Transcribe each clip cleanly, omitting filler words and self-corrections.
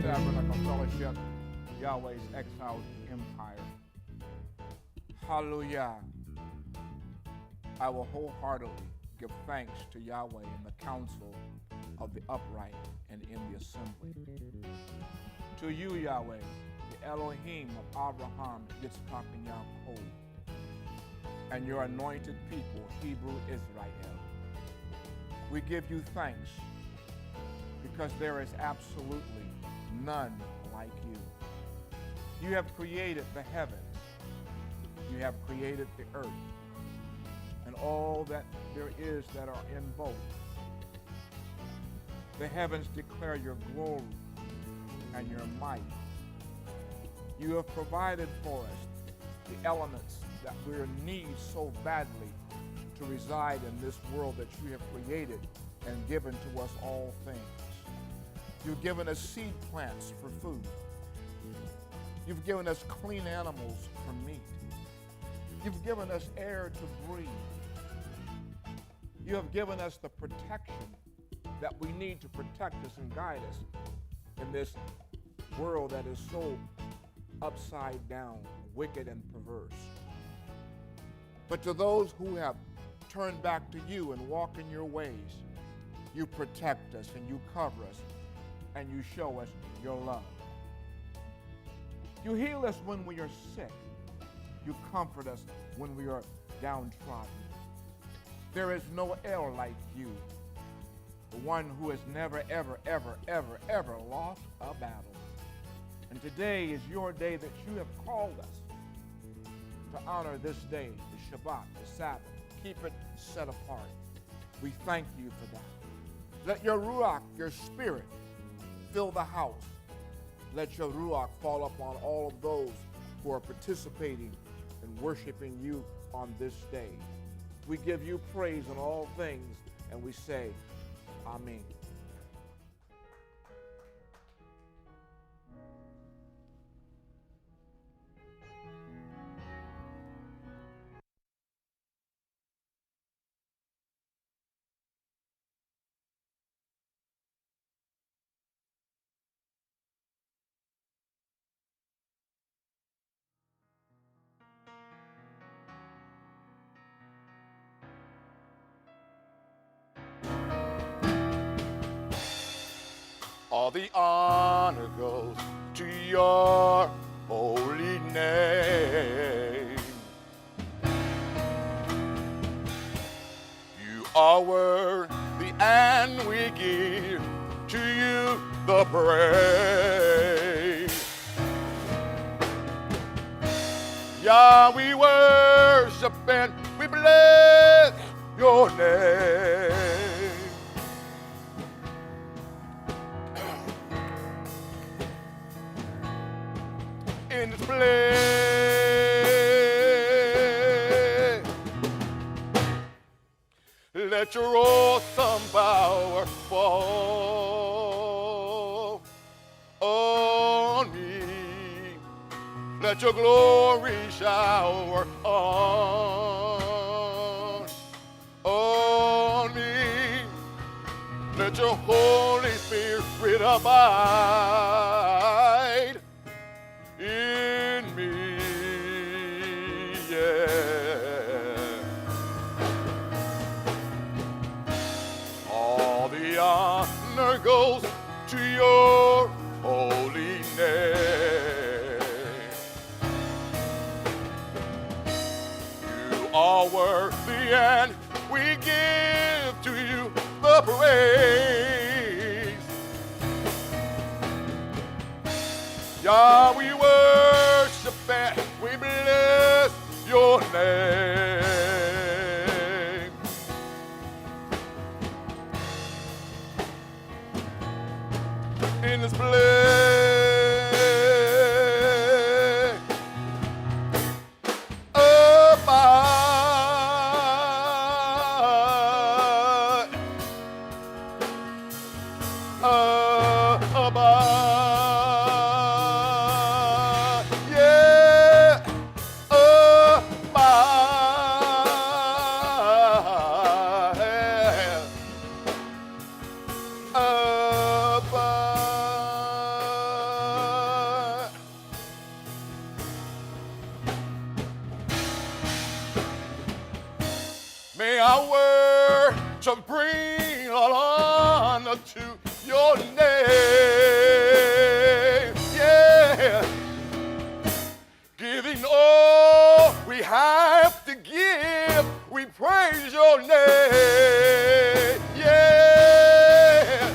Tabernacle Fellowship, Yahweh's Exiled Empire. Hallelujah. I will wholeheartedly give thanks to Yahweh in the council of the upright and in the assembly. To you, Yahweh, the Elohim of Abraham, Yitzchak, and Yaakov, and your anointed people, Hebrew Israel. We give you thanks because there is absolutely none like you. You have created the heavens. You have created the earth and all that there is that are in both. The heavens declare your glory and your might. You have provided for us the elements that we need so badly to reside in this world that you have created and given to us all things. You've given us seed plants for food. You've given us clean animals for meat. You've given us air to breathe. You have given us the protection that we need to protect us and guide us in this world that is so upside down, wicked and perverse. But to those who have turned back to you and walk in your ways, you protect us and you cover us and you show us your love. You heal us when we are sick. You comfort us when we are downtrodden. There is no El like you, the one who has never, ever, ever, ever, ever lost a battle. And today is your day that you have called us to honor this day, the Shabbat, the Sabbath. Keep it set apart. We thank you for that. Let your Ruach, your spirit, fill the house. Let your Ruach fall upon all of those who are participating and worshiping you on this day. We give you praise in all things, and we say, Amen. All the honor goes to your holy name. You are worthy, and we give to you the praise. Yah, we worship and we bless your name. In this place, let your awesome power fall on me. Let your glory shower on me. Let your Holy Spirit abide in me, yeah. All the honor goes to your holy name. You are worthy, and we give to you the praise. Yah, we worship and we bless your name. In this place, abide. May our worship bring all honor to your name. Yeah. Giving all we have to give, we praise your name. Yeah.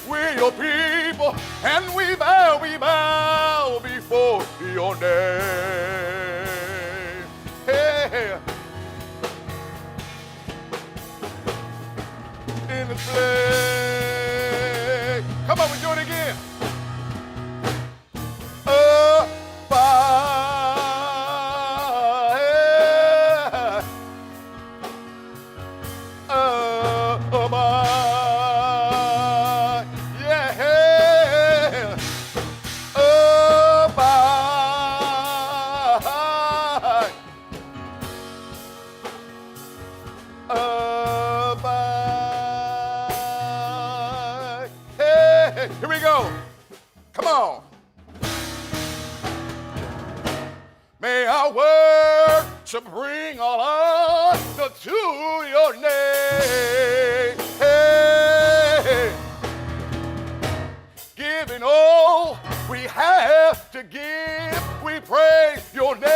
We're your people, and we bow before your name. Hey. In the place. Come on, we do it again. Here we go. Come on. May our worship bring all honor to your name. Hey. Giving all we have to give, we praise your name.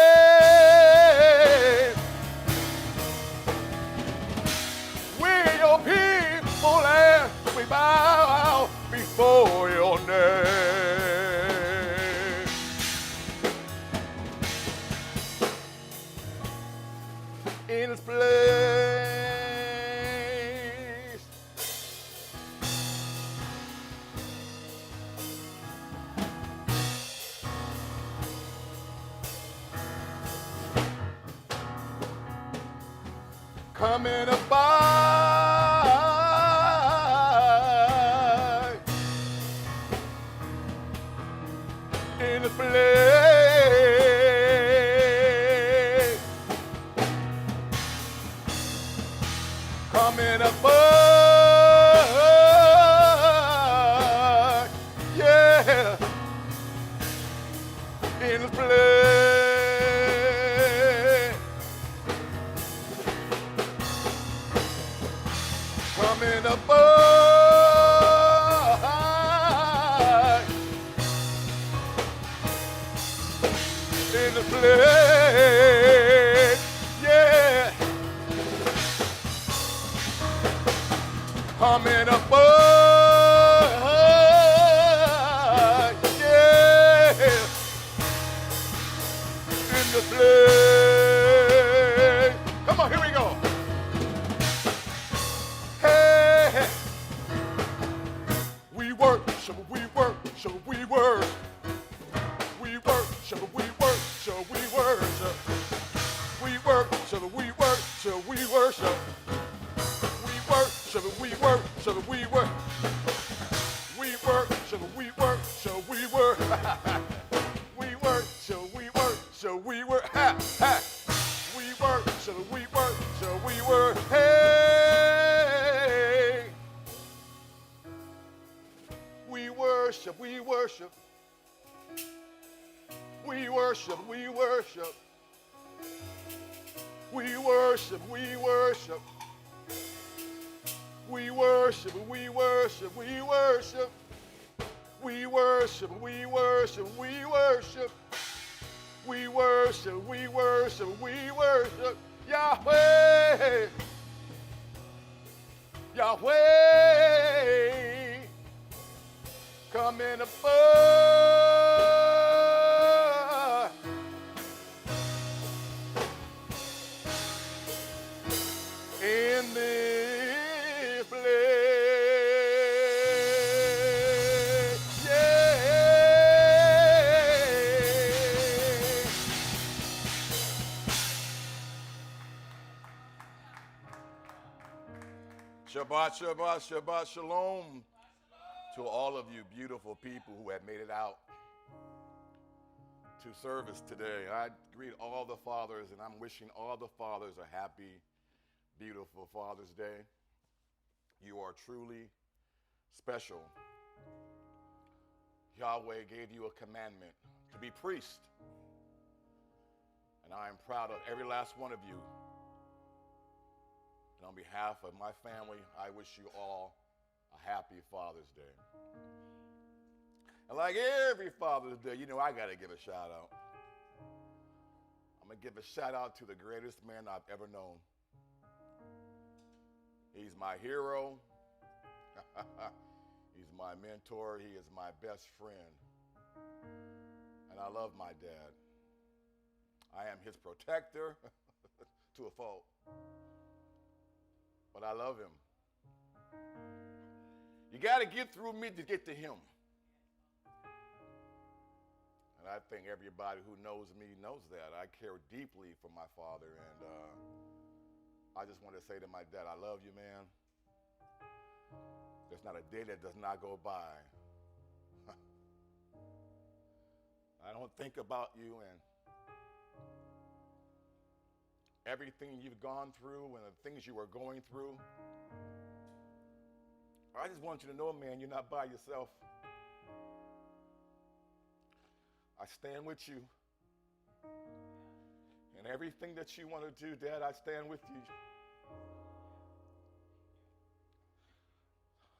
We're your people and we bow before your name. In this place. Coming abide in the place. Coming abide, yeah, in the place. Coming abide in the place, yeah. Coming abide, yeah. In the place. Come on, here we go. Hey, we worship, we worship, we worship. We worship, we worship, we worship. We worship, we worship, we worship. We worship, we worship, we worship. We worship, we worship, we worship. We worship, we worship, we worship. Ha, ha. We worship, we worship, we worship. Hey. We worship, we worship. We worship, we worship. We worship, we worship. We worship, we worship, we worship. We worship, we worship, we worship. We worship, we worship, we worship. Yahweh. Yahweh. Coming above. In this place, yeah. Shabbat, Shabbat, Shabbat, Shalom to all of you beautiful people who have made it out to service today. I greet all the fathers, and I'm wishing all the fathers a happy, beautiful Father's Day. You are truly special. Yahweh gave you a commandment to be priest. And I am proud of every last one of you And on behalf of my family, I wish you all a happy Father's Day. And like every Father's Day, you know I got to give a shout out. I'm going to give a shout out to the greatest man I've ever known. He's my hero. He's my mentor. He is my best friend. And I love my dad. I am his protector to a fault. But I love him. You got to get through me to get to him. And I think everybody who knows me knows that. I care deeply for my father, and I just want to say to my dad, I love you, man. There's not a day that does not go by. I don't think about you and everything you've gone through and the things you were going through. I just want you to know, man, you're not by yourself. I stand with you. And everything that you want to do, Dad, I stand with you.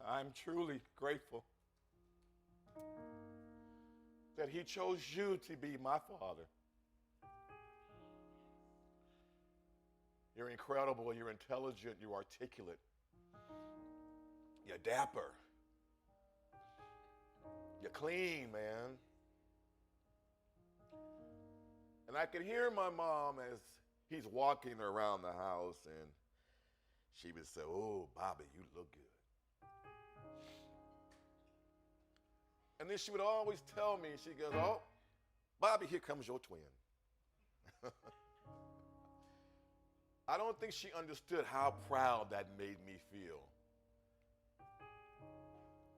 I'm truly grateful that he chose you to be my father. You're incredible, you're intelligent, you're articulate, you're dapper, you're clean, man. And I could hear my mom as he's walking around the house, and she would say, "Oh, Bobby, you look good." And then she would always tell me, she goes, "Oh, Bobby, here comes your twin." I don't think she understood how proud that made me feel.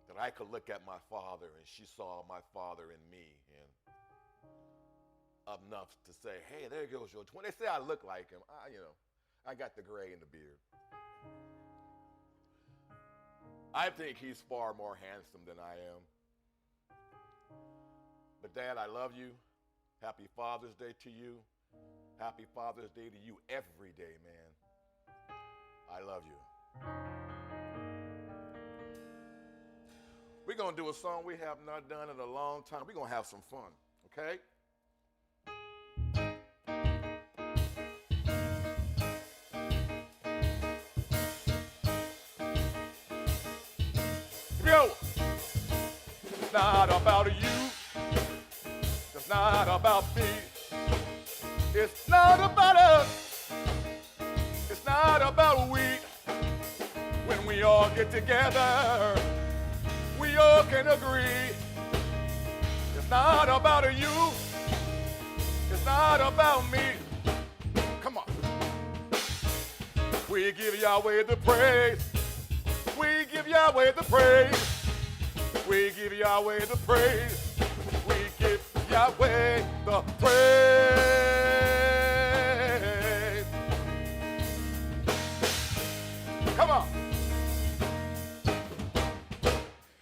That I could look at my father and she saw my father in me, and enough to say, "Hey, there goes your twin." They say I look like him. I got the gray in the beard. I think he's far more handsome than I am. But Dad, I love you. Happy Father's Day to you. Happy Father's Day to you every day, man. I love you. We're going to do a song we have not done in a long time. We're going to have some fun, okay? Yo! It's not about you. It's not about me. It's not about us. It's not about we. When we all get together, we all can agree. It's not about you. It's not about me. Come on. We give Yahweh the praise. We give Yahweh the praise. We give Yahweh the praise. We give Yahweh the praise. Come on.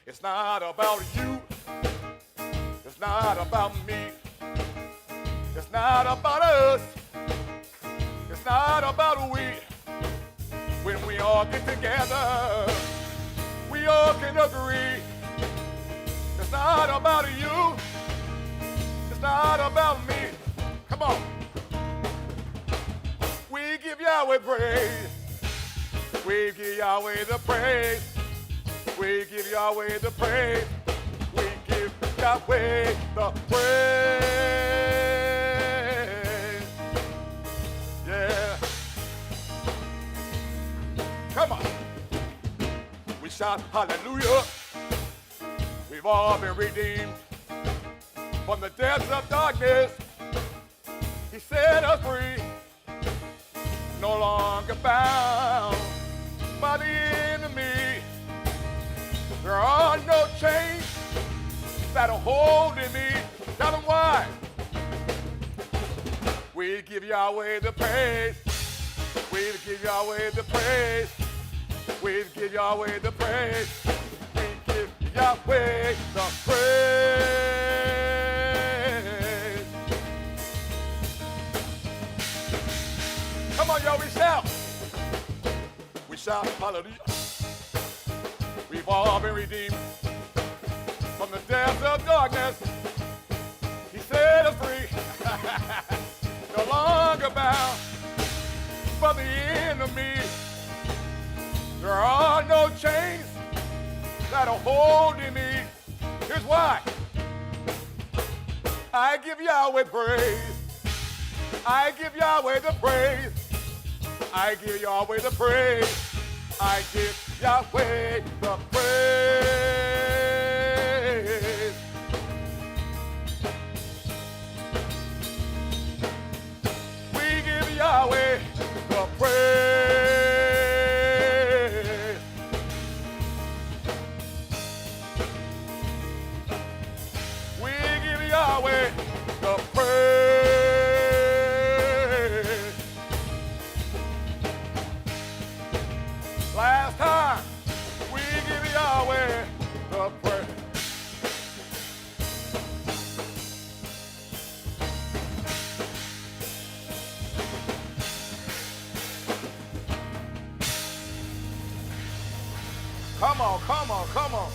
It's not about you. It's not about me. It's not about us. It's not about we. When we all get together, we all can agree. It's not about you. It's not about me. Come on. We give Yahweh praise. We give Yahweh the praise. We give Yahweh the praise. We give Yahweh the praise. Yeah. Come on. We shout hallelujah. We've all been redeemed from the depths of darkness. He set us free. No longer bound by the enemy. There are no chains that are holding me. Tell them why. We give Yahweh the praise. We give Yahweh the praise. We give Yahweh the praise. We give Yahweh the praise. Come on, y'all, we shout. shout hallelujah. We've all been redeemed from the depths of darkness. He set us free. No longer bound by the enemy. There are no chains that are holding me. Here's why. I give Yahweh praise. I give Yahweh the praise. I give Yahweh the praise. I give Yahweh the praise. We give Yahweh the praise. We give Yahweh the praise. Last time, we give Yahweh the praise. Come on, come on, come on.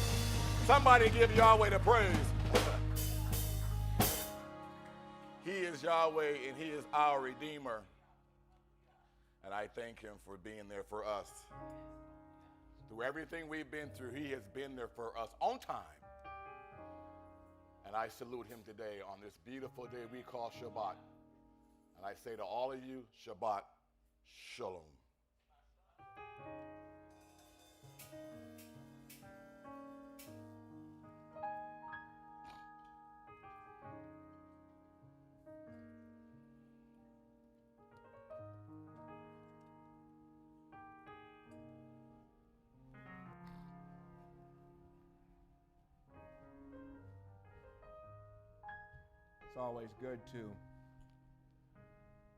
Somebody give Yahweh the praise. He is Yahweh and He is our Redeemer. And I thank Him for being there for us. Through everything we've been through, He has been there for us on time. And I salute Him today on this beautiful day we call Shabbat. And I say to all of you, Shabbat Shalom. It's always good to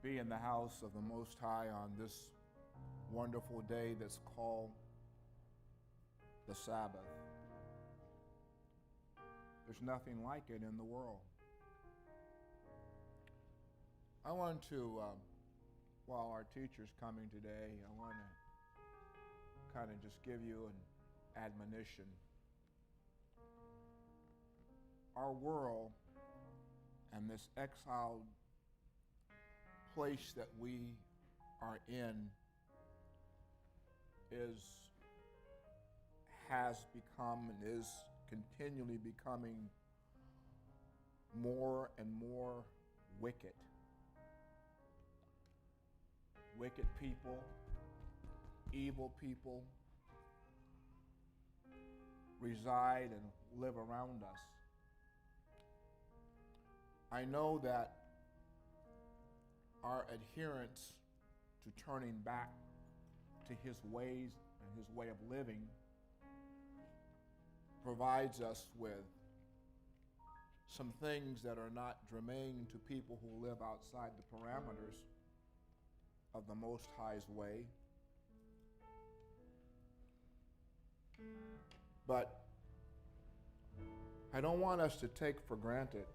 be in the house of the Most High on this wonderful day that's called the Sabbath. There's nothing like it in the world. I want to, while our teacher's coming today, I want to kind of just give you an admonition. Our world and this exiled place that we are in has become and is continually becoming more and more wicked. Wicked people, evil people reside and live around us. I know that our adherence to turning back to His ways and His way of living provides us with some things that are not germane to people who live outside the parameters of the Most High's way. But I don't want us to take for granted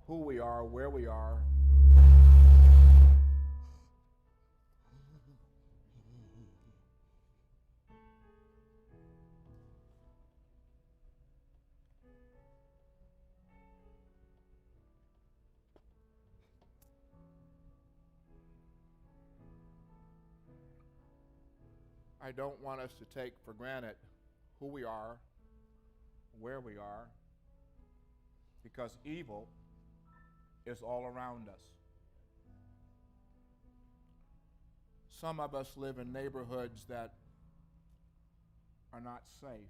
who we are, where we are. I don't want us to take for granted who we are, where we are, because evil is all around us. Some of us live in neighborhoods that are not safe,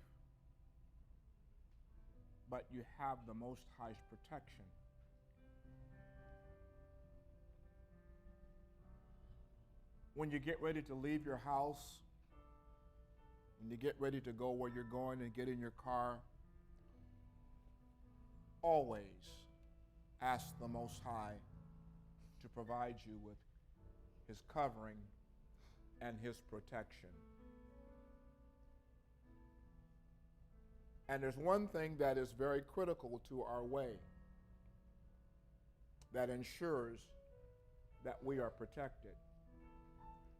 but you have the Most High's protection. When you get ready to leave your house, when you get ready to go where you're going and get in your car, always ask the Most High to provide you with His covering and His protection. And there's one thing that is very critical to our way that ensures that we are protected.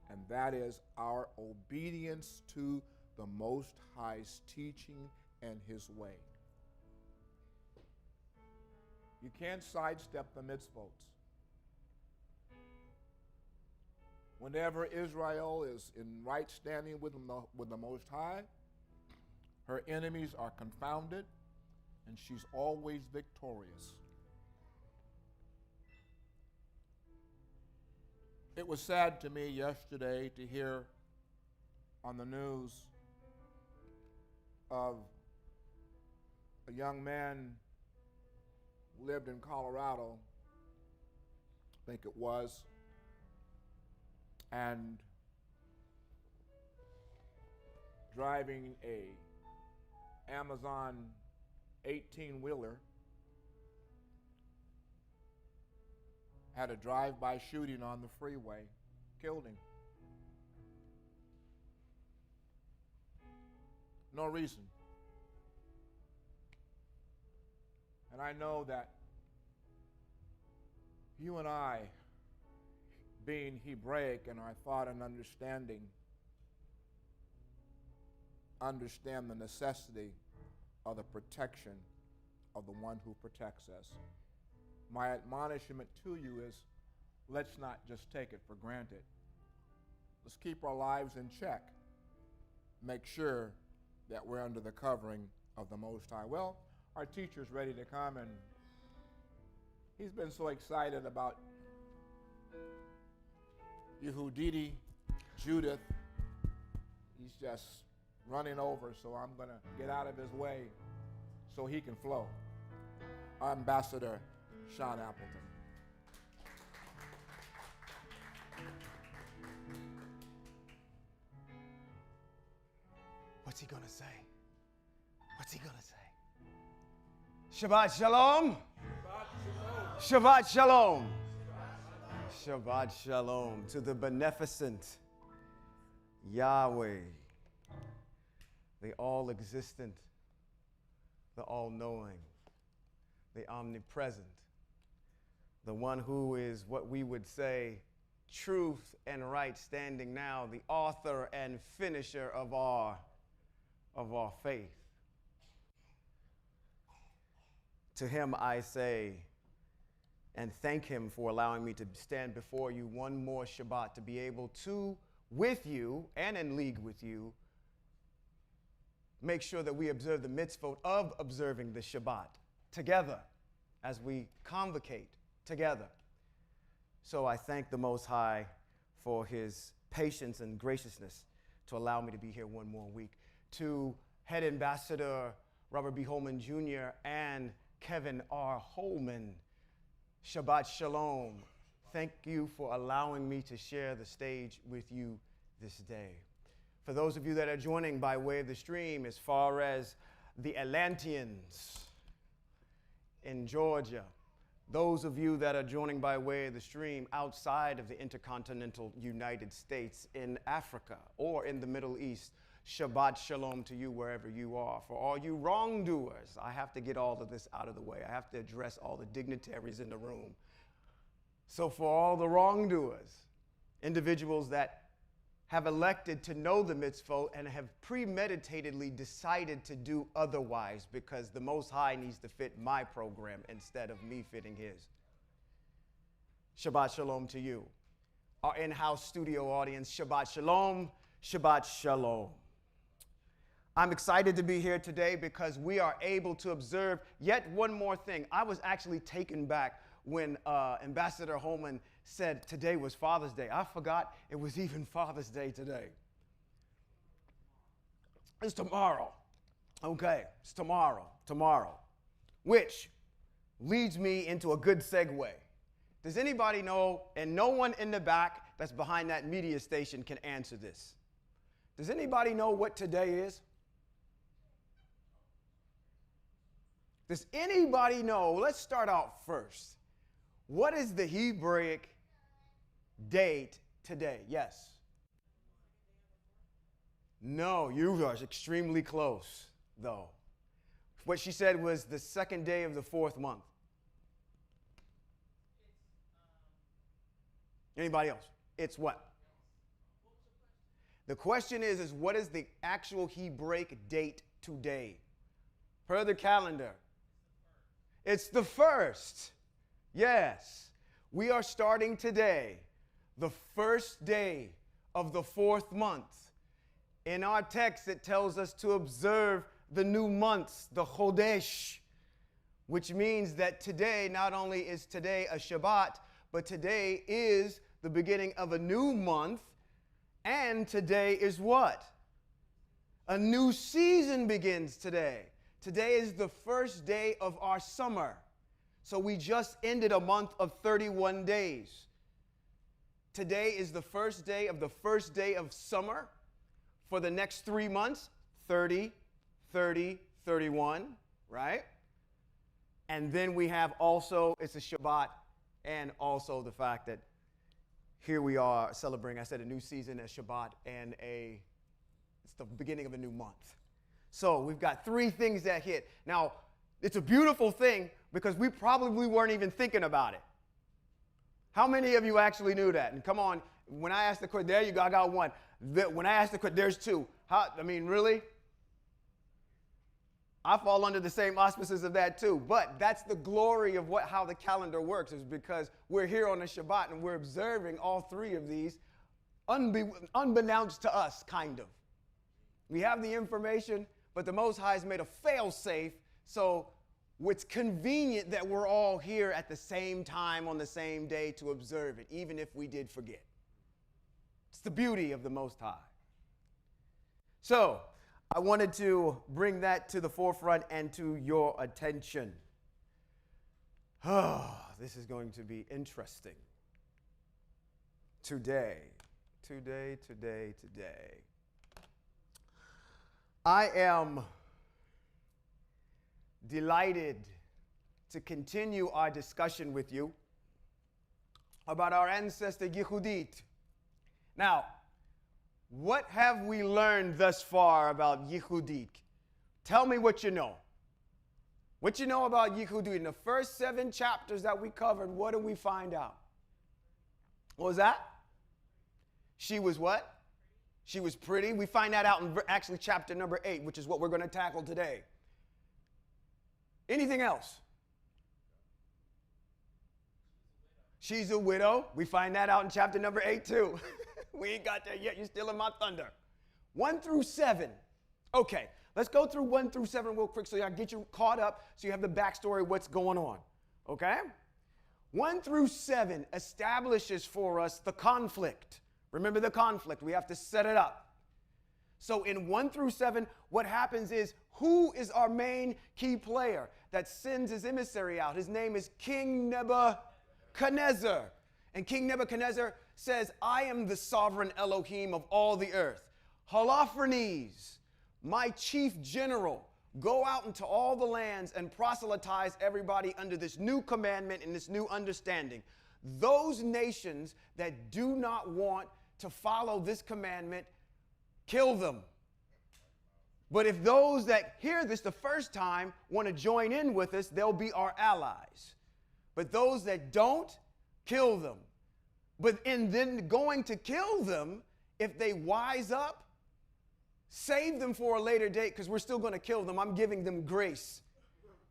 and that is our obedience to the Most High's teaching and His way. You can't sidestep the mitzvot. Whenever Israel is in right standing with the Most High, her enemies are confounded, and she's always victorious. It was sad to me yesterday to hear on the news of a young man who lived in Colorado, I think it was, and driving a Amazon 18-wheeler had a drive-by shooting on the freeway, killed him. No reason. And I know that you and I, being Hebraic in our thought and understanding, understand the necessity of the protection of the one who protects us. My admonishment to you is, let's not just take it for granted. Let's keep our lives in check. Make sure that we're under the covering of the Most High. Well, our teacher's ready to come, and he's been so excited about Yuhudit, Judith. He's just running over, so I'm going to get out of his way so he can flow. Our Ambassador Sean Appleton. What's he gonna say? What's he gonna say? Shabbat Shalom. Shabbat Shalom. Shabbat Shalom to the beneficent Yahweh, the all-existent, the all-knowing, the omnipresent, the one who is what we would say truth and right standing now, the author and finisher of our faith. To him I say, and thank him for allowing me to stand before you one more Shabbat, to be able to, with you and in league with you, make sure that we observe the mitzvot of observing the Shabbat together as we convocate together. So I thank the Most High for his patience and graciousness to allow me to be here one more week. To Head Ambassador Robert B. Holman Jr. and Kevin R. Holman, Shabbat Shalom. Thank you for allowing me to share the stage with you this day. For those of you that are joining by way of the stream, as far as the Atlanteans in Georgia, those of you that are joining by way of the stream outside of the intercontinental United States, in Africa or in the Middle East, Shabbat Shalom to you wherever you are. For all you wrongdoers, I have to get all of this out of the way. I have to address all the dignitaries in the room. So for all the wrongdoers, individuals that have elected to know the mitzvot and have premeditatedly decided to do otherwise because the Most High needs to fit my program instead of me fitting his. Shabbat Shalom to you. Our in-house studio audience, Shabbat Shalom, Shabbat Shalom. I'm excited to be here today because we are able to observe yet one more thing. I was actually taken back when Ambassador Holman said today was Father's Day. I forgot it was even Father's Day today. It's tomorrow. Okay, it's tomorrow. Which leads me into a good segue. Does anybody know, and no one in the back that's behind that media station can answer this. Does anybody know what today is? Does anybody know, let's start out first. What is the Hebraic date today? Yes. No, you are extremely close, though. What she said was the second day of the fourth month. Anybody else? It's what? The question is what is the actual Hebraic date today? Per the calendar. It's the 1st. Yes. We are starting today, the 1st day of the 4th month. In our text, it tells us to observe the new months, the Chodesh, which means that today, not only is today a Shabbat, but today is the beginning of a new month, and today is what? A new season begins today. Today is the 1st day of our summer. So we just ended a month of 31 days. Today is the 1st day of the 1st day of summer for the next 3 months, 30, 30, 31, right? And then we have also, it's a Shabbat, and also the fact that here we are celebrating, I said, a new season, a Shabbat, and it's the beginning of a new month. So we've got 3 things that hit. Now, it's a beautiful thing because we probably weren't even thinking about it. How many of you actually knew that? And come on, when I asked the question, there you go, I got one. When I asked the question, there's 2. Really? I fall under the same auspices of that too. But that's the glory of how the calendar works, is because we're here on a Shabbat and we're observing all 3 of these unbeknownst to us, kind of. We have the information, but the Most High has made a fail-safe, so it's convenient that we're all here at the same time on the same day to observe it, even if we did forget. It's the beauty of the Most High. So, I wanted to bring that to the forefront and to your attention. Oh, this is going to be interesting. Today. I am delighted to continue our discussion with you about our ancestor Yuhudit. Now, what have we learned thus far about Yuhudit? Tell me what you know. What you know about Yuhudit. In the first 7 chapters that we covered, what did we find out? What was that? She was what? She was pretty. We find that out in actually chapter number 8, which is what we're going to tackle today. Anything else? She's a widow. We find that out in chapter number 8 too. We ain't got there yet. You're stealing my thunder. 1 through 7. Okay, let's go through 1 through 7 real quick so I get you caught up so you have the backstory of what's going on. Okay? 1 through 7 establishes for us the conflict. Remember the conflict. We have to set it up. So in 1 through 7, what happens is, who is our main key player that sends his emissary out? His name is King Nebuchadnezzar. And King Nebuchadnezzar says, I am the sovereign Elohim of all the earth. Holofernes, my chief general, go out into all the lands and proselytize everybody under this new commandment and this new understanding. Those nations that do not want to follow this commandment, kill them. But if those that hear this the first time want to join in with us, they'll be our allies. But those that don't, kill them. But in then going to kill them, if they wise up, save them for a later date, because we're still going to kill them. I'm giving them grace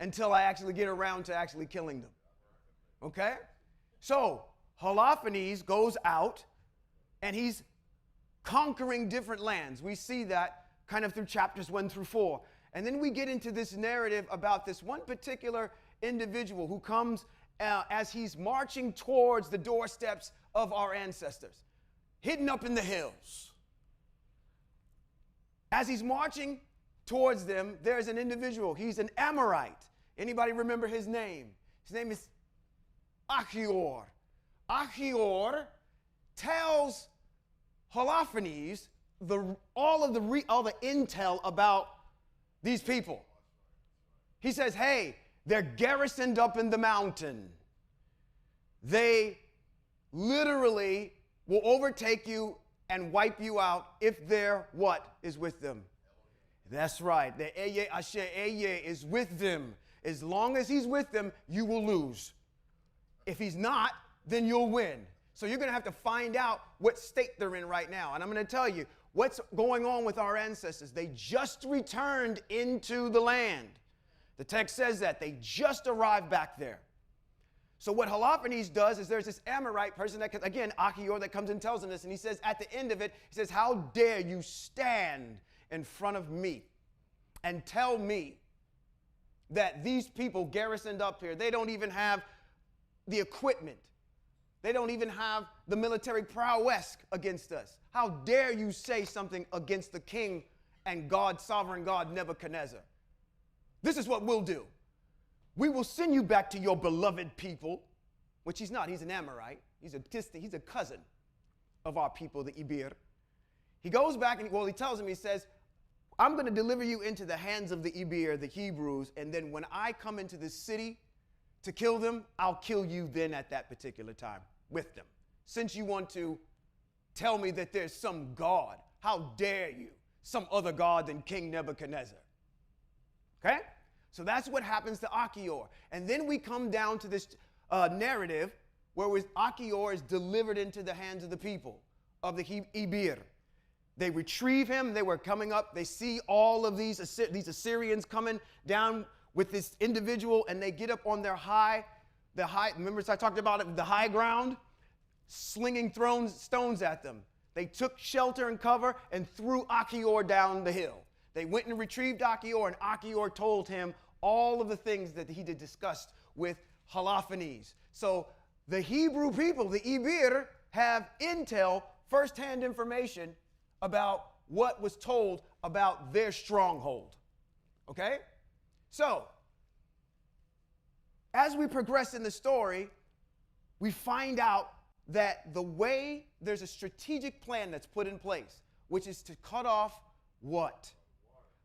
until I actually get around to actually killing them. Okay? So, Holofernes goes out, and he's conquering different lands. We see that kind of through chapters 1 through 4. And then we get into this narrative about this one particular individual who comes as he's marching towards the doorsteps of our ancestors, hidden up in the hills. As he's marching towards them, there's an individual. He's an Amorite. Anybody remember his name? His name is Achior. Achior tells Holofernes all the intel about these people. He says, hey, they're garrisoned up in the mountain. They literally will overtake you and wipe you out if their what is with them? That's right. The Eye Asher Eye is with them. As long as he's with them, you will lose. If he's not, then you'll win. So you're going to have to find out what state they're in right now. And I'm going to tell you, What's going on with our ancestors? They just returned into the land. The text says that. They just arrived back there. So what Holofernes does is there's this Amorite person, that, again, Achior, that comes and tells him this. And he says at the end of it, he says, how dare you stand in front of me and tell me that these people garrisoned up here, they don't even have the equipment. They don't even have the military prowess against us. How dare you say something against the king and God, sovereign God, Nebuchadnezzar? This is what we'll do. We will send you back to your beloved people, which he's not. He's an Amorite. He's a cousin of our people, the Ibir. He goes back and, he tells him, he says, I'm going to deliver you into the hands of the Ibir, the Hebrews, and then when I come into the city to kill them, I'll kill you then at that particular time with them. Since you want to tell me that there's some God, how dare you? Some other God than King Nebuchadnezzar. Okay? So that's what happens to Achior. And then we come down to this narrative where Achior is delivered into the hands of the people, of the Ibir. They retrieve him. They were coming up. They see all of these Assyrians coming down with this individual, and they get up on their remember I talked about it, the high ground, slinging stones at them. They took shelter and cover and threw Achior down the hill. They went and retrieved Achior, and Achior told him all of the things that he had discussed with Holofernes. So the Hebrew people, the Ibir, have intel, firsthand information about what was told about their stronghold. Okay? So, as we progress in the story, we find out that there's a strategic plan that's put in place, which is to cut off what?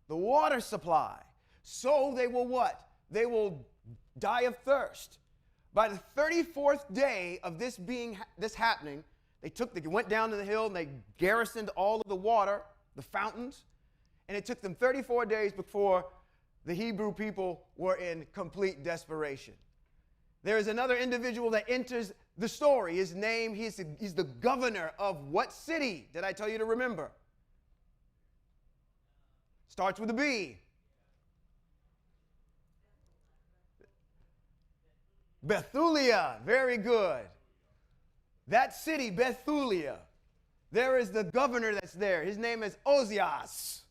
The water supply. So they will what? They will die of thirst. By the 34th day of this happening, they went down to the hill and they garrisoned all of the water, the fountains, and it took them 34 days before the Hebrew people were in complete desperation. There is another individual that enters the story. His name, he's the governor of what city? Did I tell you to remember? Starts with a B. Bethulia. Very good. That city, Bethulia, there is the governor that's there. His name is Ozias.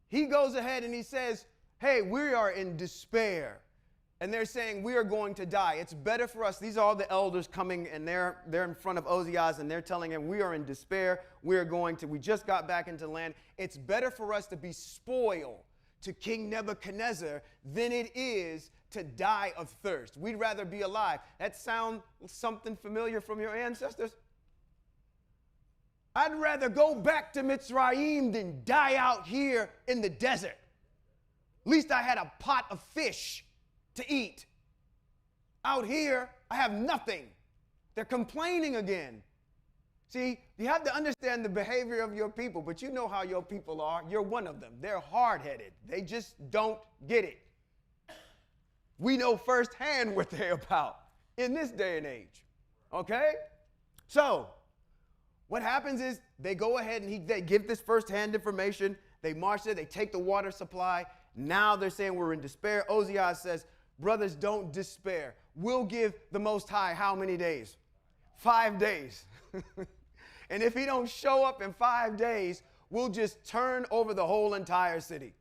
He goes ahead and he says, hey, we are in despair. And they're saying, we are going to die. It's better for us. These are all the elders coming, and they're in front of Ozias, and they're telling him, we are in despair. We just got back into land. It's better for us to be spoiled to King Nebuchadnezzar than it is to die of thirst. We'd rather be alive. That sound something familiar from your ancestors? I'd rather go back to Mitzrayim than die out here in the desert. At least I had a pot of fish to eat. Out here, I have nothing. They're complaining again. See, you have to understand the behavior of your people, but you know how your people are. You're one of them. They're hard-headed. They just don't get it. We know firsthand what they're about in this day and age. Okay? So, what happens is they go ahead and they give this firsthand information. They march there. They take the water supply. Now they're saying we're in despair. Ozias says, brothers, don't despair. We'll give the Most High how many days? 5 days. And if he don't show up in 5 days, we'll just turn over the whole entire city.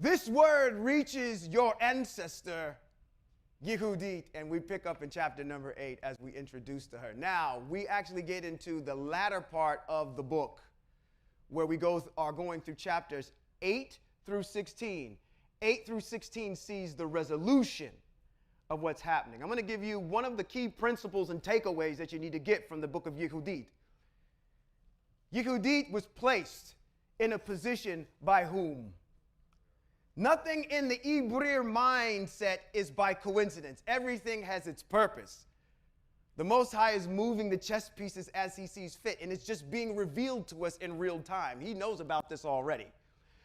This word reaches your ancestor, Yuhudit, and we pick up in chapter number 8 as we introduce to her. Now, we actually get into the latter part of the book where we are going through chapters 8 through 16. 8 through 16 sees the resolution of what's happening. I'm going to give you one of the key principles and takeaways that you need to get from the book of Yuhudit. Yuhudit was placed in a position by whom? Nothing in the Ibrir mindset is by coincidence. Everything has its purpose. The Most High is moving the chess pieces as he sees fit, and it's just being revealed to us in real time. He knows about this already.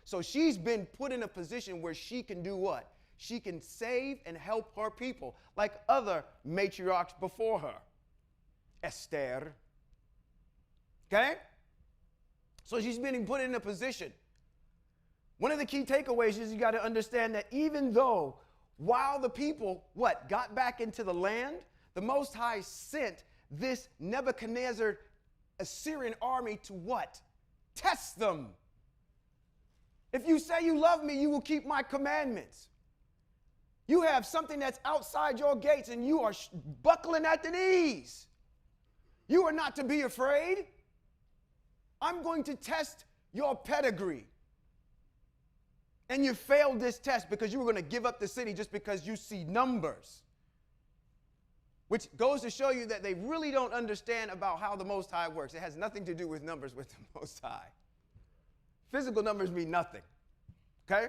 So she's been put in a position where she can do what? She can save and help her people, like other matriarchs before her. Esther, Okay? So she's being put in a position. One of the key takeaways is you got to understand that even though while the people, got back into the land, the Most High sent this Nebuchadnezzar Assyrian army to what? Test them. If you say you love me, you will keep my commandments. You have something that's outside your gates and you are buckling at the knees. You are not to be afraid. I'm going to test your pedigree. And you failed this test because you were going to give up the city just because you see numbers. Which goes to show you that they really don't understand about how the Most High works. It has nothing to do with numbers with the Most High. Physical numbers mean nothing. Okay?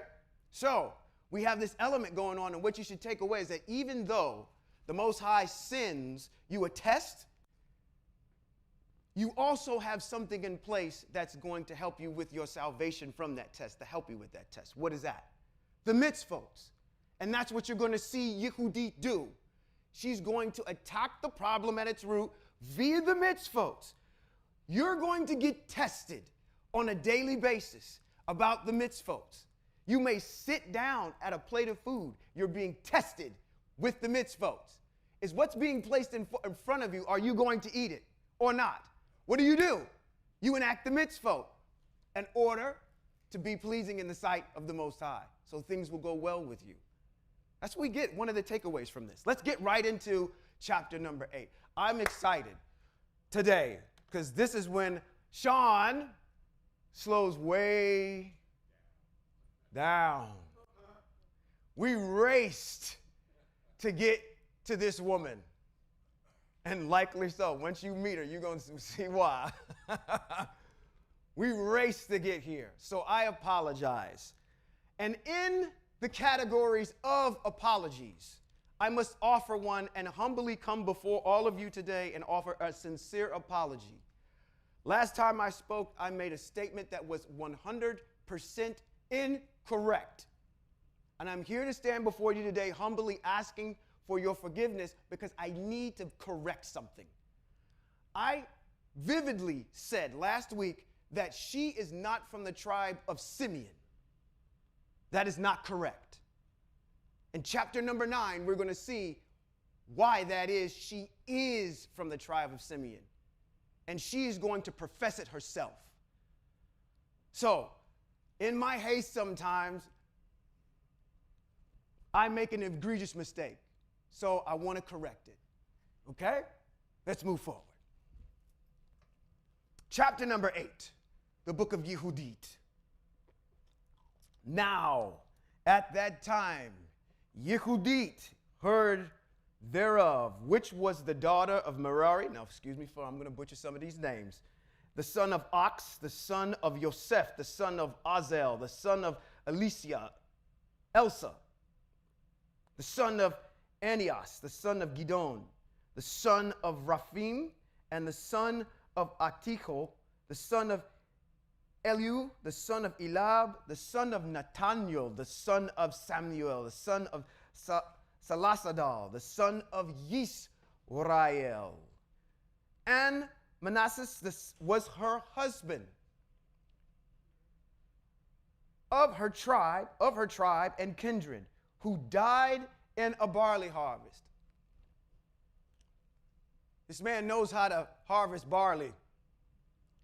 So, we have this element going on, and what you should take away is that even though the Most High sends you a test, you also have something in place that's going to help you with your salvation from that test, to help you with that test. What is that? The mitzvot. And that's what you're going to see Yuhudit do. She's going to attack the problem at its root via the mitzvot. You're going to get tested on a daily basis about the mitzvot. You may sit down at a plate of food. You're being tested with the mitzvot. Is what's being placed in front of you, are you going to eat it or not? What do? You enact the mitzvot in order to be pleasing in the sight of the Most High, so things will go well with you. That's what we get, one of the takeaways from this. Let's get right into chapter number 8. I'm excited today because this is when Sean slows way down. We raced to get to this woman. And likely so. Once you meet her, you're going to see why. We raced to get here. So I apologize. And in the categories of apologies, I must offer one and humbly come before all of you today and offer a sincere apology. Last time I spoke, I made a statement that was 100% incorrect. And I'm here to stand before you today humbly asking for your forgiveness because I need to correct something. I vividly said last week that she is not from the tribe of Simeon. That is not correct. In chapter number 9, we're going to see why that is. She is from the tribe of Simeon, and she is going to profess it herself. So, in my haste sometimes, I make an egregious mistake. So I want to correct it. Okay? Let's move forward. Chapter number 8, the book of Yuhudit. Now, at that time, Yuhudit heard thereof, which was the daughter of Merari. Now, excuse me, I'm going to butcher some of these names. The son of Ox, the son of Yosef, the son of Azel, the son of Elsa, the son of Anias, the son of Gidon, the son of Raphim, and the son of Aticho, the son of Eliu, the son of Elab, the son of Nathaniel, the son of Samuel, the son of Salasadal, the son of Yisrael. And Manasseh was her husband of her tribe and kindred, who died in a barley harvest. This man knows how to harvest barley.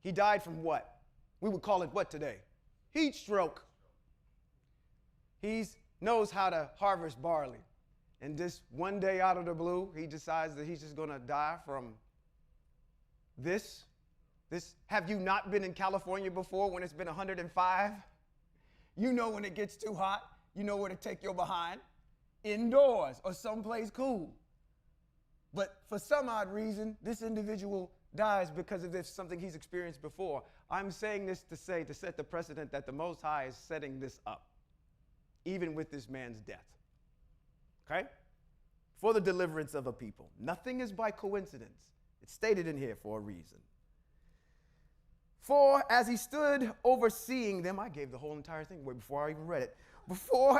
He died from what? We would call it what today? Heat stroke. He knows how to harvest barley. And this one day out of the blue, he decides that he's just going to die from this. Have you not been in California before when it's been 105? You know when it gets too hot, you know where to take your behind. Indoors or someplace cool. But for some odd reason, this individual dies because of something he's experienced before. I'm saying this to set the precedent that the Most High is setting this up, even with this man's death. Okay? For the deliverance of a people. Nothing is by coincidence. It's stated in here for a reason. For as he stood overseeing them, I gave the whole entire thing away before I even read it.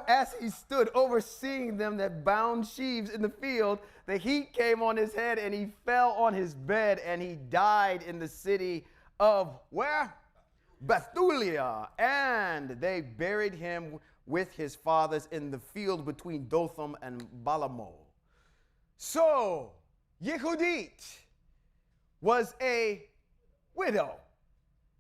As he stood overseeing them that bound sheaves in the field, the heat came on his head, and he fell on his bed, and he died in the city of where? Bethulia. And they buried him with his fathers in the field between Dotham and Balamo. So, Yuhudit was a widow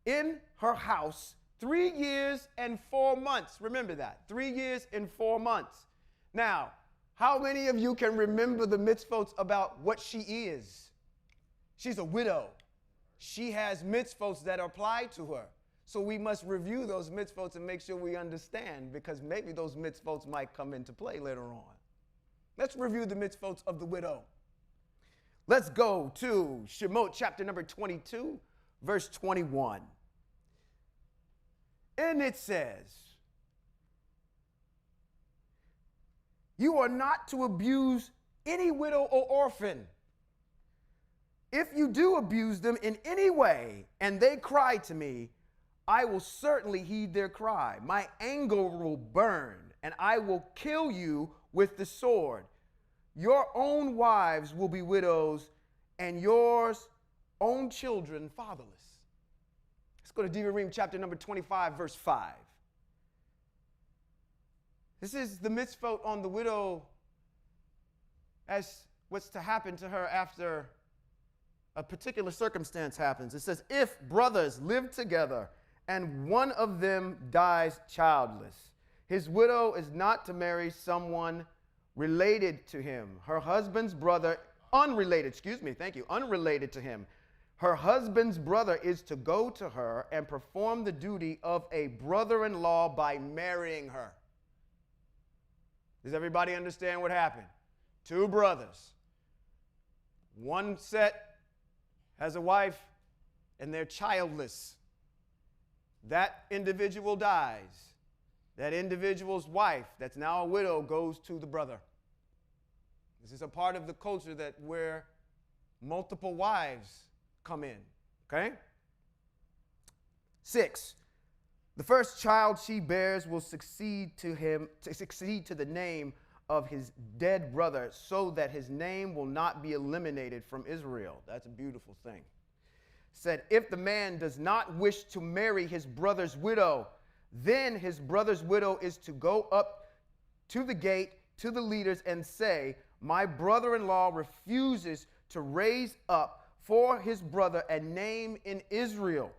in her house 3 years and 4 months. Remember that, 3 years and 4 months. Now, how many of you can remember the mitzvot about what she is? She's a widow. She has mitzvot that apply to her. So we must review those mitzvot and make sure we understand, because maybe those mitzvot might come into play later on. Let's review the mitzvot of the widow. Let's go to Shemot chapter number 22, verse 21. And it says, you are not to abuse any widow or orphan. If you do abuse them in any way, and they cry to me, I will certainly heed their cry. My anger will burn, and I will kill you with the sword. Your own wives will be widows, and yours own children fatherless. Let's go to Deuteronomy chapter number 25, verse 5. This is the mitzvot on the widow as what's to happen to her after a particular circumstance happens. It says, if brothers live together and one of them dies childless, his widow is not to marry someone related to him. Her husband's brother, unrelated to him. Her husband's brother is to go to her and perform the duty of a brother-in-law by marrying her. Does everybody understand what happened? Two brothers. One set has a wife and they're childless. That individual dies. That individual's wife, that's now a widow, goes to the brother. This is a part of the culture that where multiple wives come in. Okay? 6. The first child she bears will succeed to the name of his dead brother, so that his name will not be eliminated from Israel. That's a beautiful thing. Said, if the man does not wish to marry his brother's widow, then his brother's widow is to go up to the gate to the leaders and say, my brother-in-law refuses to raise up for his brother a name in Israel.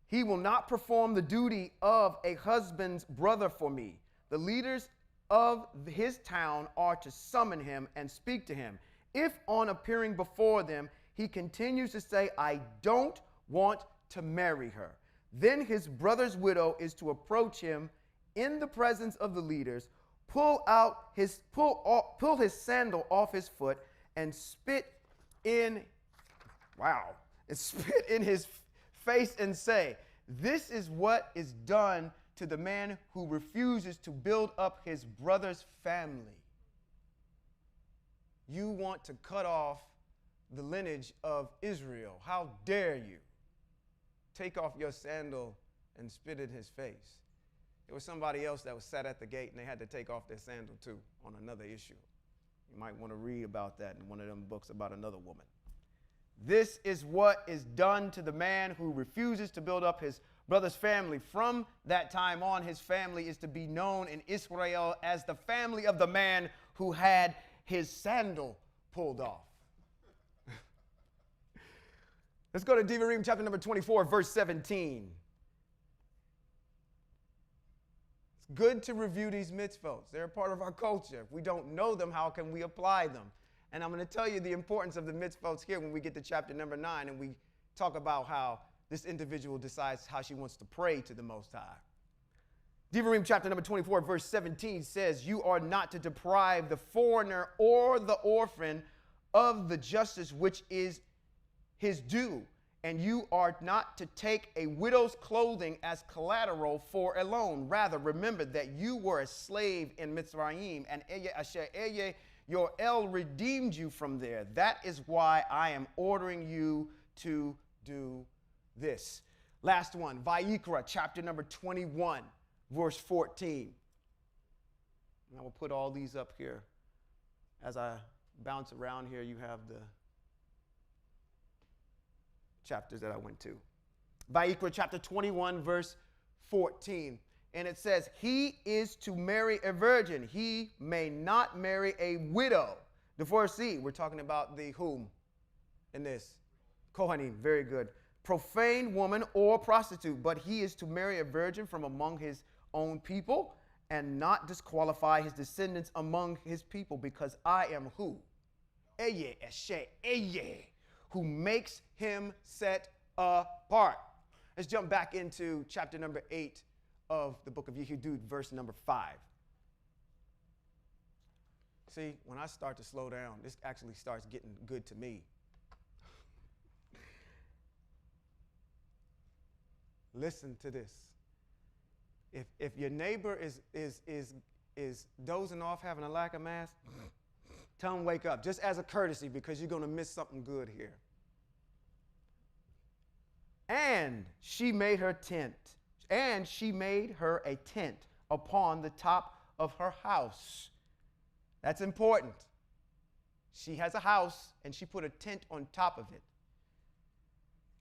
He will not perform the duty of a husband's brother for me. The leaders of his town are to summon him and speak to him. If on appearing before them, he continues to say, I don't want to marry her, then his brother's widow is to approach him in the presence of the leaders, pull his sandal off his foot, and spit in his face and say, this is what is done to the man who refuses to build up his brother's family. You want to cut off the lineage of Israel. How dare you? Take off your sandal and spit in his face. There was somebody else that was sat at the gate and they had to take off their sandal too on another issue. You might want to read about that in one of them books about another woman. This is what is done to the man who refuses to build up his brother's family. From that time on, his family is to be known in Israel as the family of the man who had his sandal pulled off. Let's go to Deuteronomy chapter number 24, verse 17. It's good to review these mitzvot. They're a part of our culture. If we don't know them, how can we apply them? And I'm going to tell you the importance of the mitzvot here when we get to chapter number 9 and we talk about how this individual decides how she wants to pray to the Most High. Deuteronomy chapter number 24, verse 17 says, you are not to deprive the foreigner or the orphan of the justice which is his due, and you are not to take a widow's clothing as collateral for a loan. Rather, remember that you were a slave in Mitzrayim, and Asher your El redeemed you from there. That is why I am ordering you to do this. Last one, Vayikra, chapter number 21, verse 14. And I will put all these up here. As I bounce around here, you have the chapters that I went to. Vayikra chapter 21, verse 14. And it says, he is to marry a virgin. He may not marry a widow. Divorcee, we're talking about the whom in this? Kohanim, very good. Profane woman or prostitute, but he is to marry a virgin from among his own people and not disqualify his descendants among his people, because I am who? Eye, eshe, eye, who makes him set apart. Let's jump back into chapter number 8 of the book of Yuhudit, verse number 5. See, when I start to slow down, this actually starts getting good to me. Listen to this. If your neighbor is dozing off, having a lack of mass, tell him wake up, just as a courtesy, because you're going to miss something good here. And she made her tent, and she made her a tent upon the top of her house. That's important. She has a house, and she put a tent on top of it.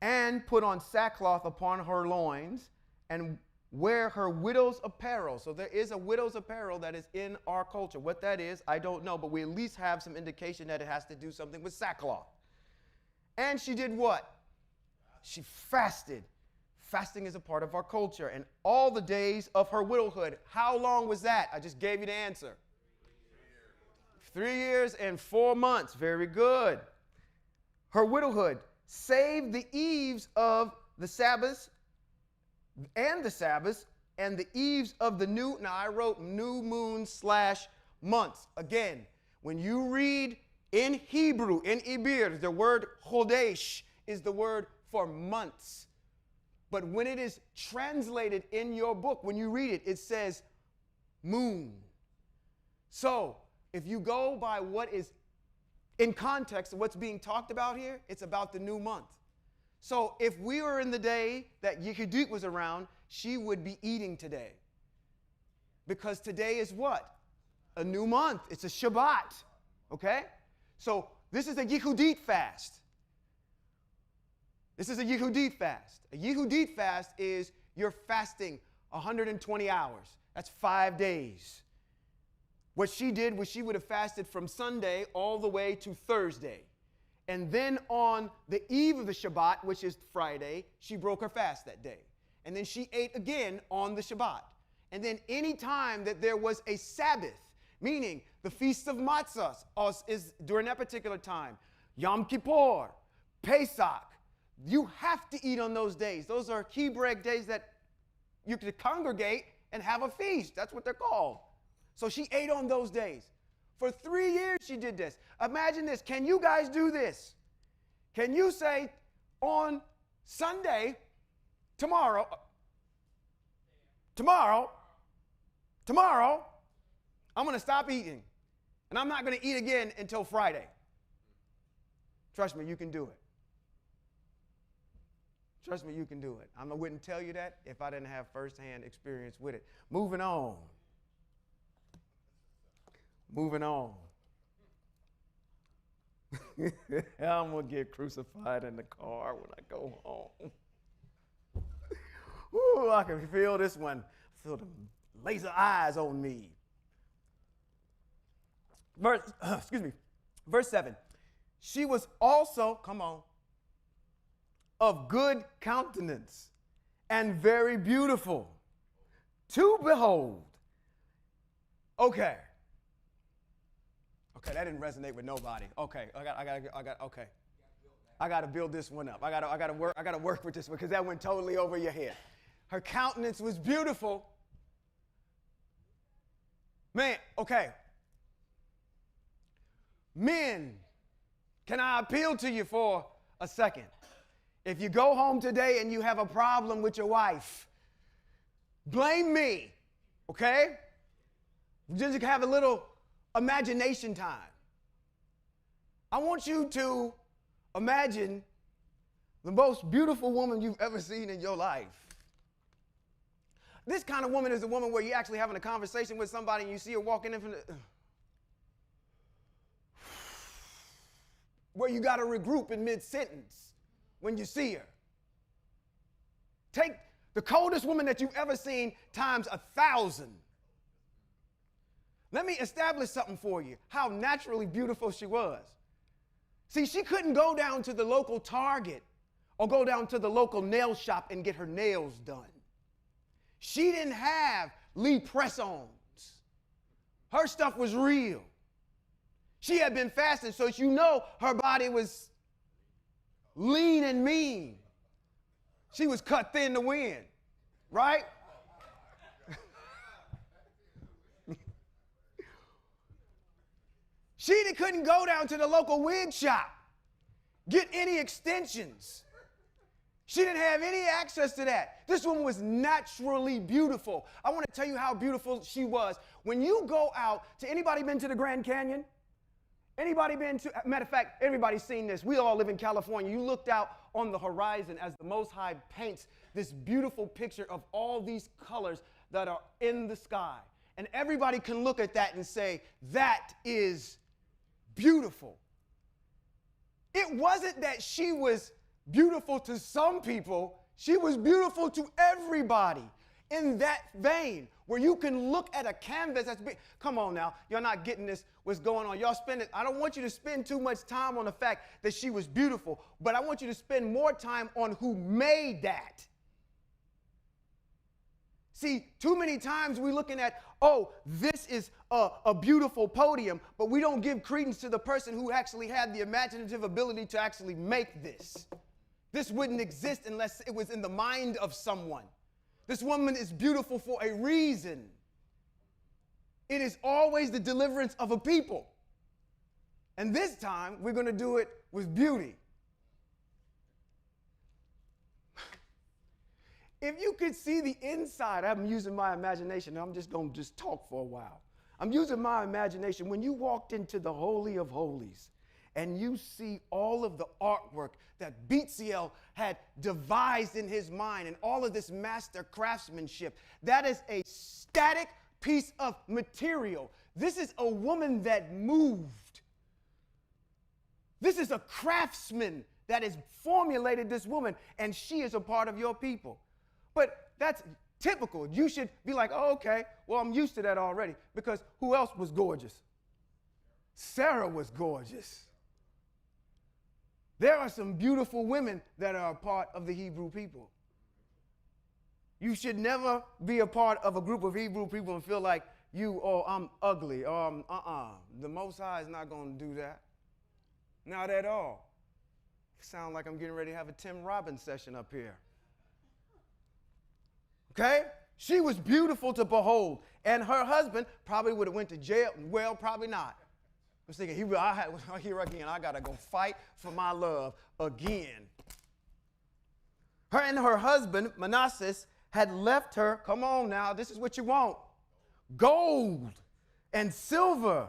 And put on sackcloth upon her loins, and wear her widow's apparel. So there is a widow's apparel that is in our culture. What that is, I don't know, but we at least have some indication that it has to do something with sackcloth. And she did what? She fasted. Fasting is a part of our culture. And all the days of her widowhood. How long was that? I just gave you the answer. 3 years and 4 months. Very good. Her widowhood, save the eves of the Sabbath and the eves of the new. Now I wrote new moon / months. Again, when you read in Hebrew, in Ibir, the word chodesh is the word for months. But when it is translated in your book, when you read it, it says moon. So if you go by what is in context of what's being talked about here, it's about the new month. So if we were in the day that Yuhudit was around, she would be eating today. Because today is what? A new month. It's a Shabbat. Okay? So this is a Yuhudit fast. This is a Yuhudit fast. A Yuhudit fast is you're fasting 120 hours. That's 5 days. What she did was she would have fasted from Sunday all the way to Thursday. And then on the eve of the Shabbat, which is Friday, she broke her fast that day. And then she ate again on the Shabbat. And then any time that there was a Sabbath, meaning the Feast of Matzah is during that particular time, Yom Kippur, Pesach, you have to eat on those days. Those are Hebraic days that you can congregate and have a feast. That's what they're called. So she ate on those days. For 3 years she did this. Imagine this. Can you guys do this? Can you say on Sunday, tomorrow, I'm going to stop eating. And I'm not going to eat again until Friday. Trust me, you can do it. Trust me, you can do it. I wouldn't tell you that if I didn't have firsthand experience with it. Moving on. I'm going to get crucified in the car when I go home. Ooh, I can feel this one. Feel the laser eyes on me. Verse 7. She was also, of good countenance and very beautiful to behold. Okay, that didn't resonate with nobody. Okay, I got to build this one up. I got to work with this one because that went totally over your head. Her countenance was beautiful. Man, okay. Men, can I appeal to you for a second? If you go home today and you have a problem with your wife, blame me, okay? Just have a little imagination time. I want you to imagine the most beautiful woman you've ever seen in your life. This kind of woman is a woman where you're actually having a conversation with somebody and you see her walking in from the... where you got to regroup in mid-sentence when you see her. Take the coldest woman that you've ever seen times 1,000. Let me establish something for you, how naturally beautiful she was. See, she couldn't go down to the local Target or go down to the local nail shop and get her nails done. She didn't have Lee press-ons. Her stuff was real. She had been fasting, so you know her body was lean and mean. She was cut thin to win, right? She couldn't go down to the local wig shop, get any extensions. She didn't have any access to that. This woman was naturally beautiful. I want to tell you how beautiful she was. When you go out to, anybody been to the Grand Canyon? Anybody been to, matter of fact, everybody's seen this. We all live in California. You looked out on the horizon as the Most High paints this beautiful picture of all these colors that are in the sky. And everybody can look at that and say, that is beautiful. It wasn't that she was beautiful to some people. She was beautiful to everybody. In that vein, where you can look at a canvas that's big. Come on now, you're not getting this, what's going on. Y'all spend it. I don't want you to spend too much time on the fact that she was beautiful, but I want you to spend more time on who made that. See, too many times we're looking at, oh, this is a beautiful podium, but we don't give credence to the person who actually had the imaginative ability to actually make this. This wouldn't exist unless it was in the mind of someone. This woman is beautiful for a reason. It is always the deliverance of a people. And this time, we're going to do it with beauty. If you could see the inside, I'm using my imagination. I'm just going to talk for a while. I'm using my imagination. When you walked into the Holy of Holies, and you see all of the artwork that Beatsiel had devised in his mind and all of this master craftsmanship, that is a static piece of material. This is a woman that moved. This is a craftsman that has formulated this woman, and she is a part of your people. But that's typical. You should be like, oh, okay, well, I'm used to that already, because who else was gorgeous? Sarah was gorgeous. There are some beautiful women that are a part of the Hebrew people. You should never be a part of a group of Hebrew people and feel like I'm ugly, or The Most High is not going to do that. Not at all. Sound like I'm getting ready to have a Tim Robbins session up here. Okay? She was beautiful to behold. And her husband probably would have went to jail. Well, probably not. I was thinking, here again, I got to go fight for my love again. Her and her husband, Manasseh, had left her, come on now, this is what you want, gold and silver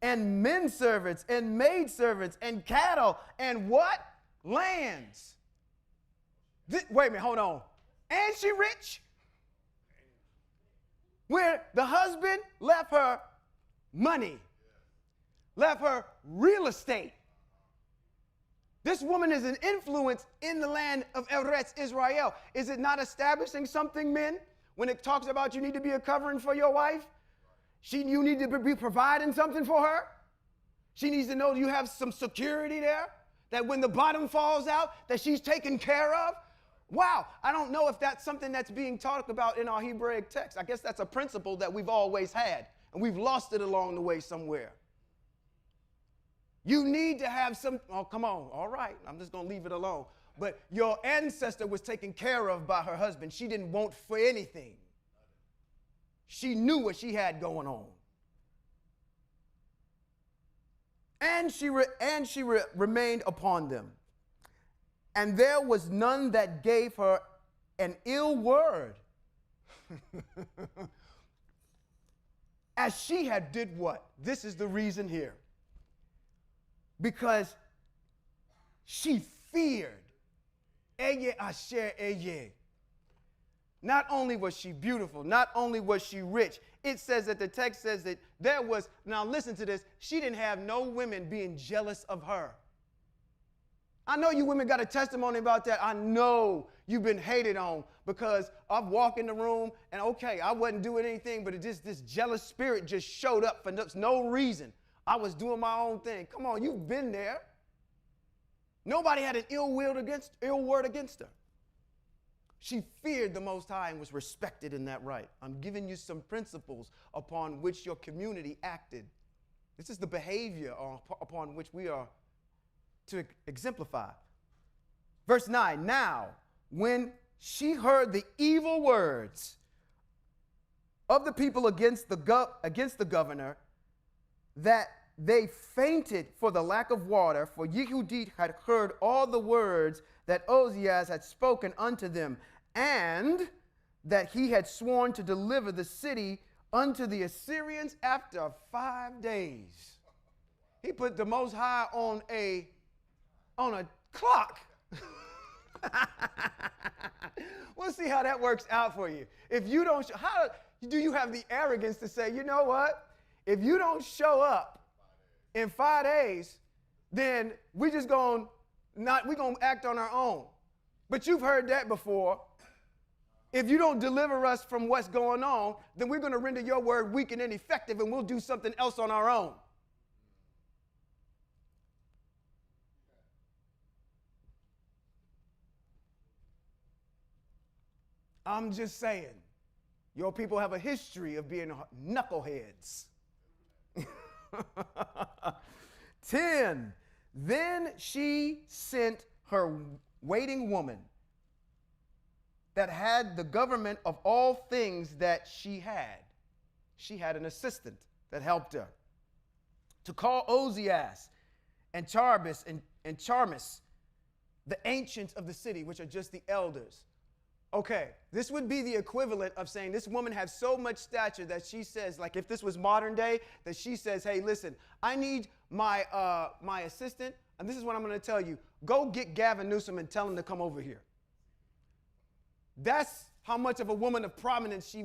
and men servants and maid servants and cattle and what? Lands. Wait a minute, hold on. And she rich? Where the husband left her money. Left her real estate. This woman is an influence in the land of Eretz Israel. Is it not establishing something, men, when it talks about you need to be a covering for your wife? You need to be providing something for her. She needs to know you have some security there, that when the bottom falls out, that she's taken care of. Wow, I don't know if that's something that's being talked about in our Hebraic text. I guess that's a principle that we've always had, and we've lost it along the way somewhere. You need to have oh, come on, all right, I'm just going to leave it alone. But your ancestor was taken care of by her husband. She didn't want for anything. She knew what she had going on. And she remained upon them. And there was none that gave her an ill word. As she had did what? This is the reason here. Because she feared. Eye asher eye. Not only was she beautiful, not only was she rich, it says that the text says that there was, now listen to this, she didn't have no women being jealous of her. I know you women got a testimony about that. I know you've been hated on because I've walked in the room and okay, I wasn't doing anything, but this jealous spirit just showed up for no reason. I was doing my own thing. Come on, you've been there. Nobody had an ill word against her. She feared the Most High and was respected in that right. I'm giving you some principles upon which your community acted. This is the behavior upon which we are to exemplify. Verse 9, now, when she heard the evil words of the people against the governor, that they fainted for the lack of water, for Yuhudit had heard all the words that Ozias had spoken unto them, and that he had sworn to deliver the city unto the Assyrians after 5 days. He put the Most High on a clock. We'll see how that works out for you. If you don't, how do you have the arrogance to say, you know what? If you don't show up in 5 days, then we're gonna act on our own. But you've heard that before. If you don't deliver us from what's going on, then we're going to render your word weak and ineffective, and we'll do something else on our own. I'm just saying, your people have a history of being knuckleheads. 10, then she sent her waiting woman that had the government of all things that she had. She had an assistant that helped her to call Ozias and Charbis and Charmis, the ancients of the city, which are just the elders. Okay, this would be the equivalent of saying this woman has so much stature that she says, like if this was modern day, that she says, hey, listen, I need my assistant, and this is what I'm going to tell you. Go get Gavin Newsom and tell him to come over here. That's how much of a woman of prominence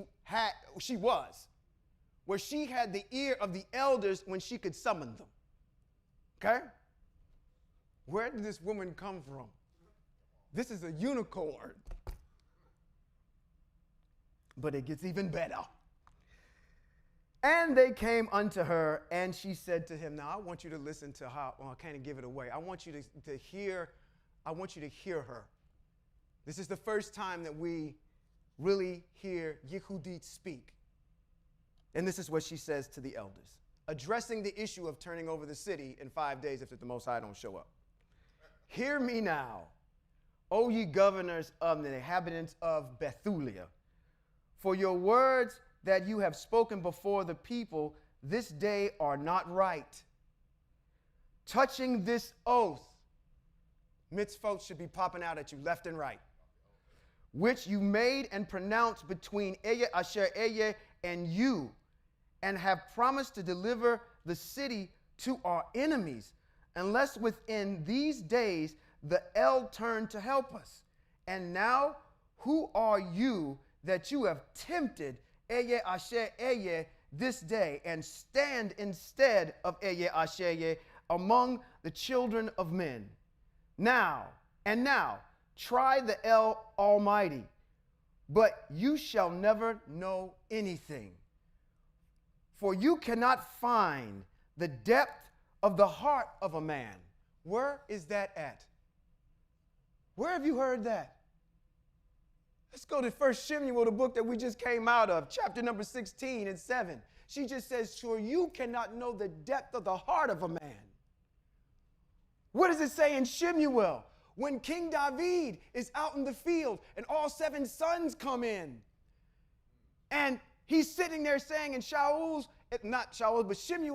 she was, where she had the ear of the elders when she could summon them. Okay? Where did this woman come from? This is a unicorn. But it gets even better. And they came unto her, and she said to him, now I want you to listen to how, well, I can't give it away. I want you to hear her. This is the first time that we really hear Yuhudit speak. And this is what she says to the elders, addressing the issue of turning over the city in 5 days if the Most High don't show up. Hear me now, O ye governors of the inhabitants of Bethulia, for your words that you have spoken before the people this day are not right. Touching this oath, mitzvot should be popping out at you left and right, which you made and pronounced between Eye Asher Eye and you, and have promised to deliver the city to our enemies, unless within these days the El turn to help us. And now, who are you that you have tempted Eye Asher Eye this day, and stand instead of Eye Asher Eye among the children of men? Now, try the El Almighty, but you shall never know anything. For you cannot find the depth of the heart of a man. Where is that at? Where have you heard that? Let's go to 1 Samuel, the book that we just came out of, chapter number 16 and 7. She just says, sure, you cannot know the depth of the heart of a man. What does it say in Shemuel? When King David is out in the field and all 7 sons come in, and he's sitting there saying, and Shemuel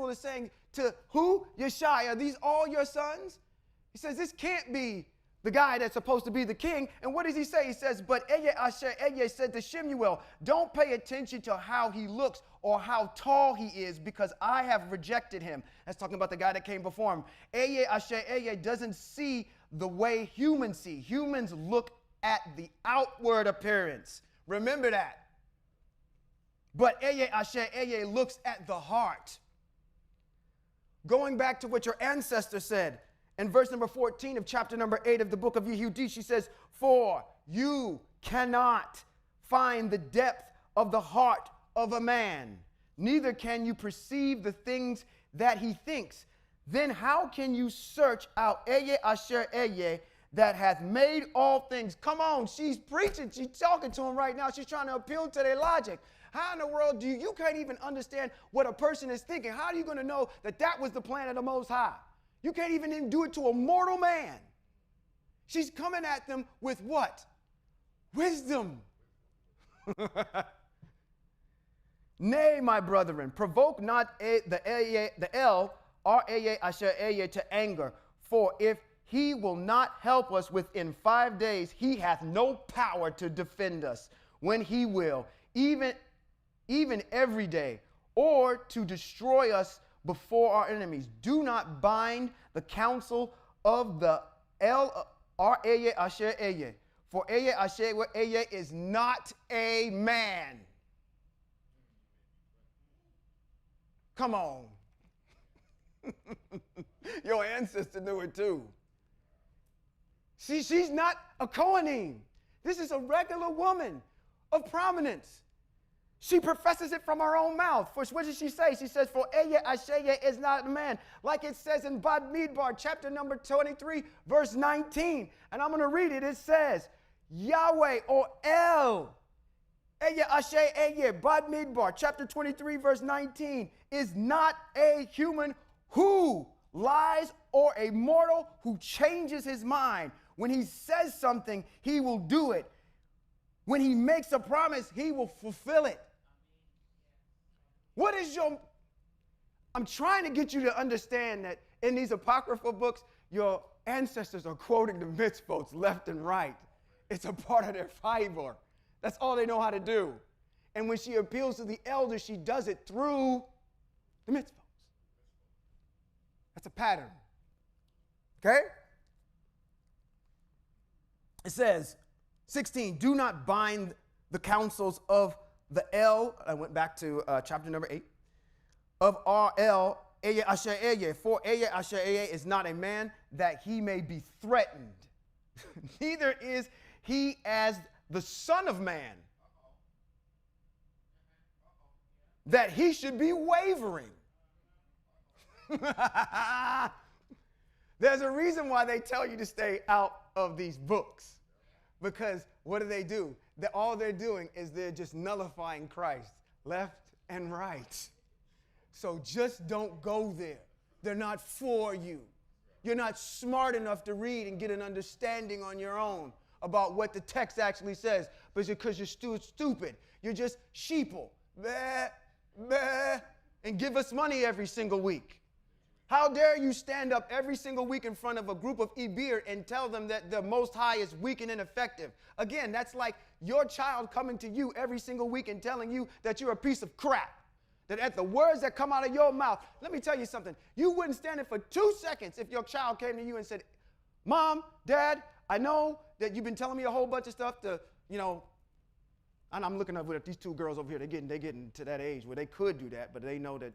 is saying to who? Yeshai, are these all your sons? He says, this can't be the guy that's supposed to be the king. And what does he say? He says, but Eye Asher Eye said to Shemuel, don't pay attention to how he looks or how tall he is, because I have rejected him. That's talking about the guy that came before him. Eye Asher Eye doesn't see the way humans see. Humans look at the outward appearance. Remember that. But Eye Asher Eye looks at the heart. Going back to what your ancestor said, In verse number 14 of chapter number 8 of the book of Yuhudit, she says, for you cannot find the depth of the heart of a man, neither can you perceive the things that he thinks. Then how can you search out Eye Asher Eye that hath made all things? Come on, she's preaching. She's talking to him right now. She's trying to appeal to their logic. How in the world do you can't even understand what a person is thinking? How are you going to know that that was the plan of the Most High? You can't even do it to a mortal man. She's coming at them with what? Wisdom. Nay, my brethren, provoke not the El, R-A-Y, Asher Eye, to anger. For if he will not help us within 5 days, he hath no power to defend us when he will, even every day, or to destroy us before our enemies. Do not bind the counsel of the El, R-A-Y, Asher Eye. For Eye Asher Eye is not a man. Come on. Your ancestor knew it too. See, she's not a Kohanim. This is a regular woman of prominence. She professes it from her own mouth. For what does she say? She says, for Eye Asher is not a man. Like it says in Bamidbar, chapter number 23, verse 19. And I'm going to read it. It says, Yahweh or El, Eye Asher Eye, Bamidbar, chapter 23, verse 19, is not a human who lies or a mortal who changes his mind. When he says something, he will do it. When he makes a promise, he will fulfill it. What is your... I'm trying to get you to understand that in these apocryphal books, your ancestors are quoting the mitzvot left and right. It's a part of their fiber. That's all they know how to do. And when she appeals to the elders, she does it through the mitzvot. That's a pattern. Okay? It says, 16, do not bind the counsels of the El, I went back to chapter number 8, of our El, Eye Asher Eye, for Eye Asher Eye is not a man that he may be threatened. Neither is he as the Son of Man, that he should be wavering. There's a reason why they tell you to stay out of these books. Because what do? All they're doing is they're just nullifying Christ left and right. So just don't go there. They're not for you. You're not smart enough to read and get an understanding on your own about what the text actually says. But because you're stupid. You're just sheeple. Bah, bah, and give us money every single week. How dare you stand up every single week in front of a group of Ibir and tell them that the Most High is weak and ineffective? Again, that's like your child coming to you every single week and telling you that you're a piece of crap. That at the words that come out of your mouth, let me tell you something. You wouldn't stand it for 2 seconds if your child came to you and said, Mom, Dad, I know that you've been telling me a whole bunch of stuff to, and I'm looking up at these two girls over here. They're getting to that age where they could do that, but they know that,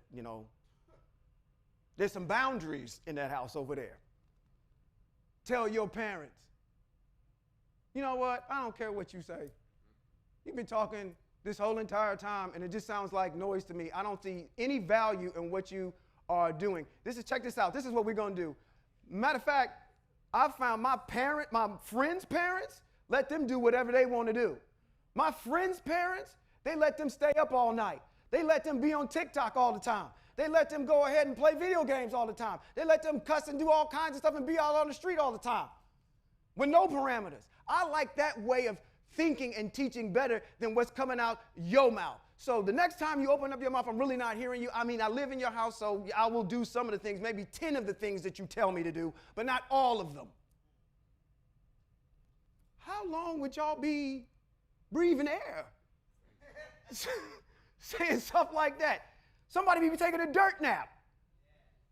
there's some boundaries in that house over there. Tell your parents, you know what? I don't care what you say. You've been talking this whole entire time, and it just sounds like noise to me. I don't see any value in what you are doing. Check this out. This is what we're going to do. Matter of fact, I found my friends' parents, let them do whatever they want to do. My friends' parents, they let them stay up all night. They let them be on TikTok all the time. They let them go ahead and play video games all the time. They let them cuss and do all kinds of stuff and be out on the street all the time with no parameters. I like that way of thinking and teaching better than what's coming out your mouth. So the next time you open up your mouth, I'm really not hearing you. I live in your house, so I will do some of the things, maybe 10 of the things that you tell me to do, but not all of them. How long would y'all be breathing air? Saying stuff like that. Somebody be taking a dirt nap,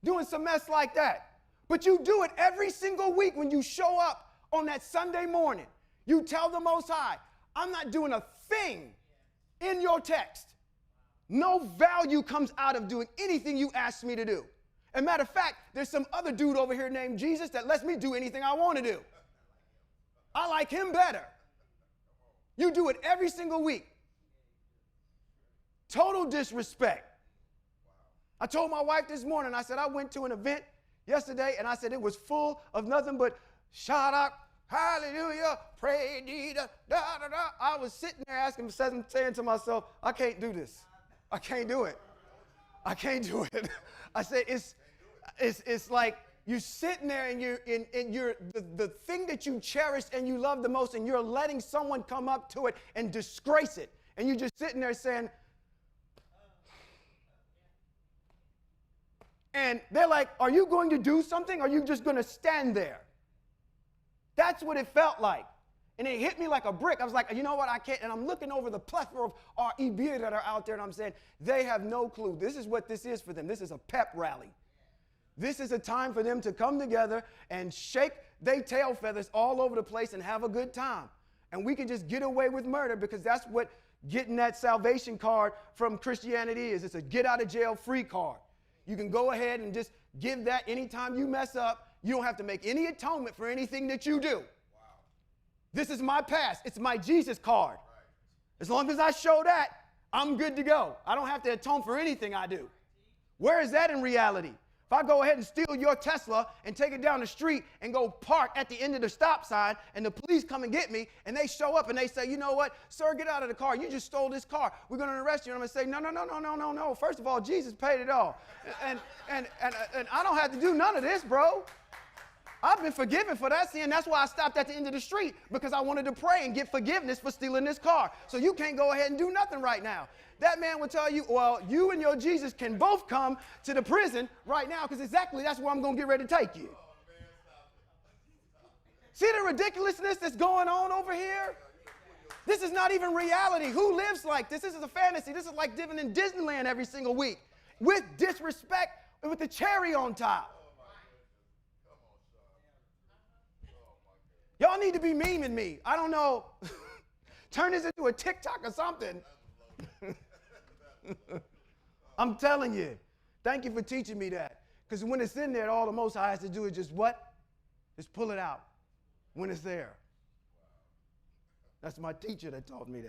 doing some mess like that. But you do it every single week when you show up on that Sunday morning. You tell the Most High, I'm not doing a thing in your text. No value comes out of doing anything you ask me to do. As a matter of fact, there's some other dude over here named Jesus that lets me do anything I want to do. I like him better. You do it every single week. Total disrespect. I told my wife this morning, I said, I went to an event yesterday, and I said it was full of nothing but shout out, hallelujah, pray, da, da, da, da. I was sitting there saying to myself, I can't do this. I can't do it. I can't do it. I said, it's like you're sitting there and you're the thing that you cherish and you love the most, and you're letting someone come up to it and disgrace it. And you're just sitting there saying, and they're like, are you going to do something, or are you just going to stand there? That's what it felt like. And it hit me like a brick. I was like, you know what, I can't. And I'm looking over the plethora of our EBA that are out there, and I'm saying, they have no clue. This is what this is for them. This is a pep rally. This is a time for them to come together and shake their tail feathers all over the place and have a good time. And we can just get away with murder, because that's what getting that salvation card from Christianity is. It's a get out of jail free card. You can go ahead and just give that anytime you mess up. You don't have to make any atonement for anything that you do. Wow. This is my past. It's my Jesus card. Right. As long as I show that, I'm good to go. I don't have to atone for anything I do. Where is that in reality? If I go ahead and steal your Tesla and take it down the street and go park at the end of the stop sign, and the police come and get me, and they show up and they say, you know what, sir, get out of the car. You just stole this car. We're going to arrest you. And I'm going to say, no. First of all, Jesus paid it all. And I don't have to do none of this, bro. I've been forgiven for that sin. That's why I stopped at the end of the street, because I wanted to pray and get forgiveness for stealing this car. So you can't go ahead and do nothing right now. That man will tell you, well, you and your Jesus can both come to the prison right now, because exactly that's where I'm going to get ready to take you. See the ridiculousness that's going on over here? This is not even reality. Who lives like this? This is a fantasy. This is like living in Disneyland every single week with disrespect and with the cherry on top. Y'all need to be memeing me. I don't know. Turn this into a TikTok or something. I'm telling you. Thank you for teaching me that. Because when it's in there, all the Most High has to do is just what? Just pull it out when it's there. That's my teacher that taught me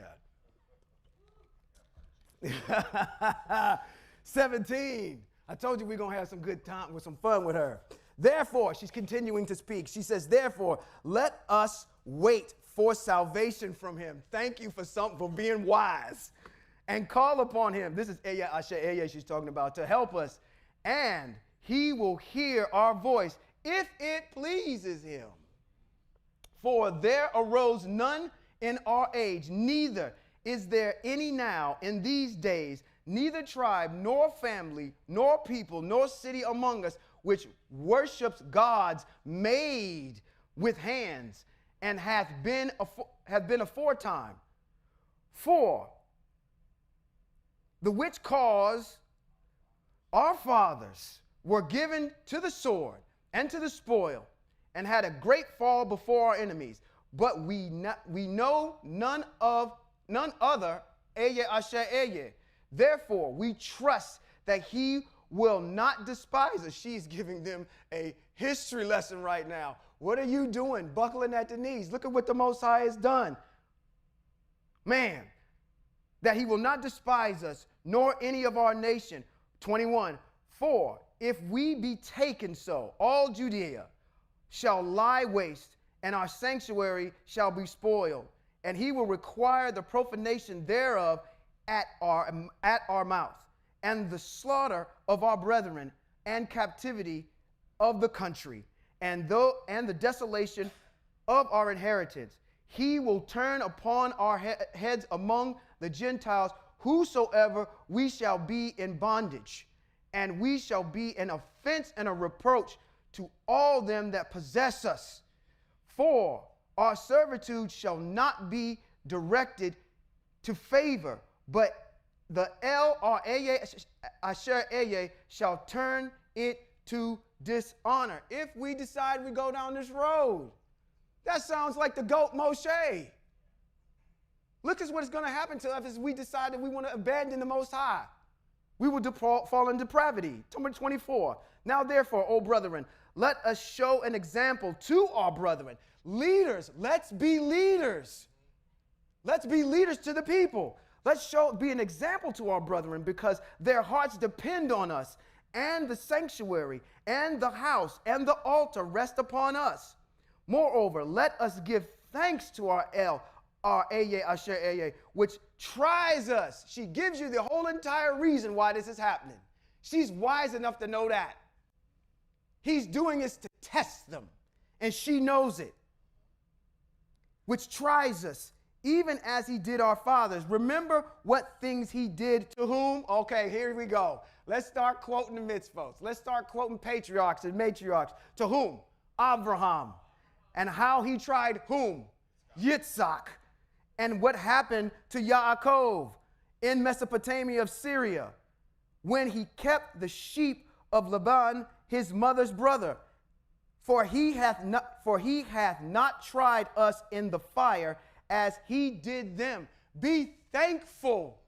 that. 17. I told you we're going to have some good time with some fun with her. Therefore, she's continuing to speak. She says, therefore, let us wait for salvation from him. Thank you for being wise. And call upon him. This is YAHWEH'S she's talking about, to help us. And he will hear our voice if it pleases him. For there arose none in our age, neither is there any now in these days, neither tribe, nor family, nor people, nor city among us, which worships gods made with hands, and hath been aforetime. For the which cause our fathers were given to the sword and to the spoil, and had a great fall before our enemies. But we know none other, YAHWEH'S. Therefore, we trust that he will not despise us. She's giving them a history lesson right now. What are you doing? Buckling at the knees. Look at what the Most High has done. Man, that he will not despise us, nor any of our nation. 21. For if we be taken so, all Judea shall lie waste, and our sanctuary shall be spoiled, and he will require the profanation thereof at our mouth, and the slaughter of our brethren, and captivity of the country, and the desolation of our inheritance. He will turn upon our heads among the Gentiles, whosoever we shall be in bondage, and we shall be an offense and a reproach to all them that possess us. For our servitude shall not be directed to favor, but the YAHWEH'S shall turn it to dishonor. If we decide we go down this road, that sounds like the goat Moshe. Look at what's going to happen to us if we decide that we want to abandon the Most High. We will fall in depravity. Number 24. Now, therefore, O brethren, let us show an example to our brethren. Leaders, let's be leaders. Let's be leaders to the people. Let's be an example to our brethren, because their hearts depend on us, and the sanctuary and the house and the altar rest upon us. Moreover, let us give thanks to our YAHWEH'S, which tries us. She gives you the whole entire reason why this is happening. She's wise enough to know that. He's doing this to test them, and she knows it. Which tries us, even as he did our fathers. Remember what things he did to whom? Okay, here we go. Let's start quoting the mitzvot. Let's start quoting patriarchs and matriarchs. To whom? Abraham. And how he tried whom? Yitzhak. And what happened to Yaakov in Mesopotamia of Syria, when he kept the sheep of Laban, his mother's brother. For he hath not tried us in the fire, as he did them. Be thankful.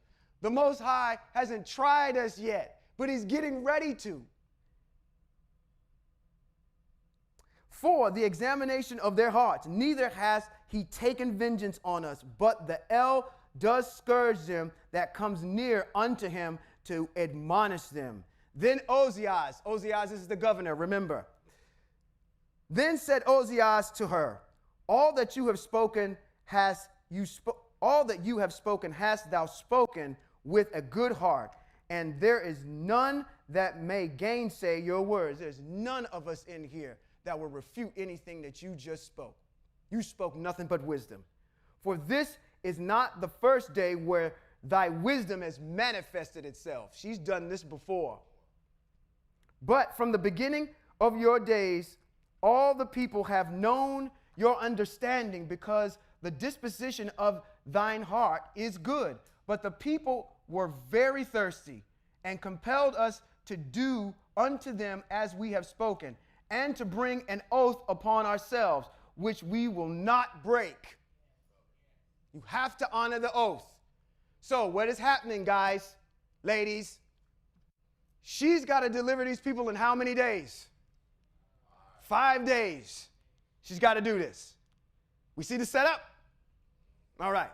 The Most High hasn't tried us yet, but he's getting ready to. For the examination of their hearts, neither has he taken vengeance on us, but the El does scourge them that comes near unto him to admonish them. Then Ozias is the governor, remember. Then said Ozias to her, all that you have spoken hast thou spoken with a good heart, and there is none that may gainsay your words. There's none of us in here that will refute anything that you just spoke. You spoke nothing but wisdom. For this is not the first day where thy wisdom has manifested itself. She's done this before. But from the beginning of your days, all the people have known your understanding, because the disposition of thine heart is good. But the people were very thirsty, and compelled us to do unto them as we have spoken, and to bring an oath upon ourselves, which we will not break. You have to honor the oath. So what is happening, guys, ladies? She's got to deliver these people in how many days? 5 days. She's got to do this. We see the setup? All right.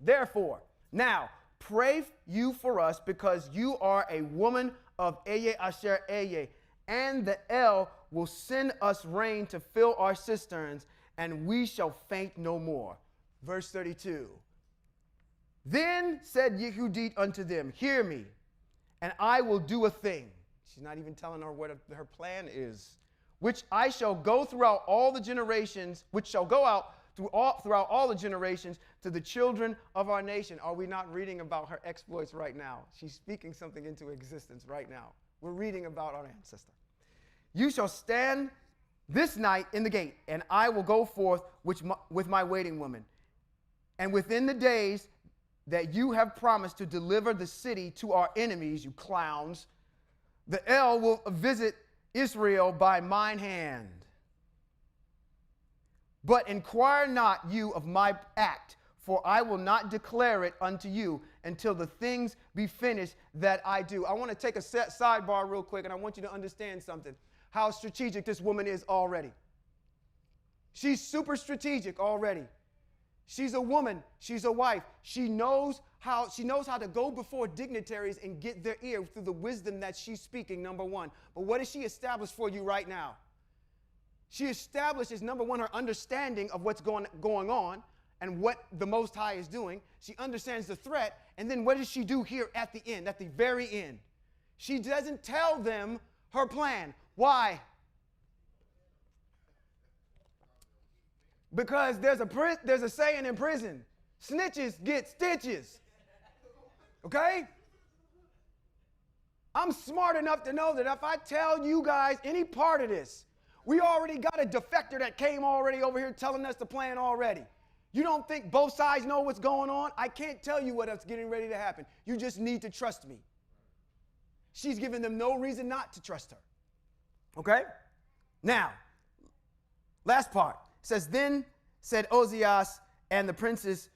Therefore, now pray you for us, because you are a woman of YAHWEH'S, and the El will send us rain to fill our cisterns, and we shall faint no more. Verse 32. Then said Yuhudit unto them, hear me, and I will do a thing. She's not even telling her what her plan is. Which I shall go throughout all the generations, which shall go out throughout all the generations to the children of our nation. Are we not reading about her exploits right now? She's speaking something into existence right now. We're reading about our ancestor. You shall stand this night in the gate, and I will go forth with my waiting woman. And within the days that you have promised to deliver the city to our enemies, you clowns, the El will visit Israel by mine hand. But inquire not you of my act, for I will not declare it unto you until the things be finished that I do. I want to take a sidebar real quick, and I want you to understand something. How strategic this woman is already. She's super strategic already. She's a woman. She's a wife. She knows how to go before dignitaries and get their ear through the wisdom that she's speaking, number one. But what does she establish for you right now? She establishes, number one, her understanding of what's going on and what the Most High is doing. She understands the threat. And then what does she do here at the end, at the very end? She doesn't tell them her plan. Why? Because there's a saying in prison, snitches get stitches. Okay? I'm smart enough to know that if I tell you guys any part of this, we already got a defector that came already over here telling us the plan already. You don't think both sides know what's going on? I can't tell you what's getting ready to happen. You just need to trust me. She's giving them no reason not to trust her. Okay? Now, last part. It says, then said Ozias and the princes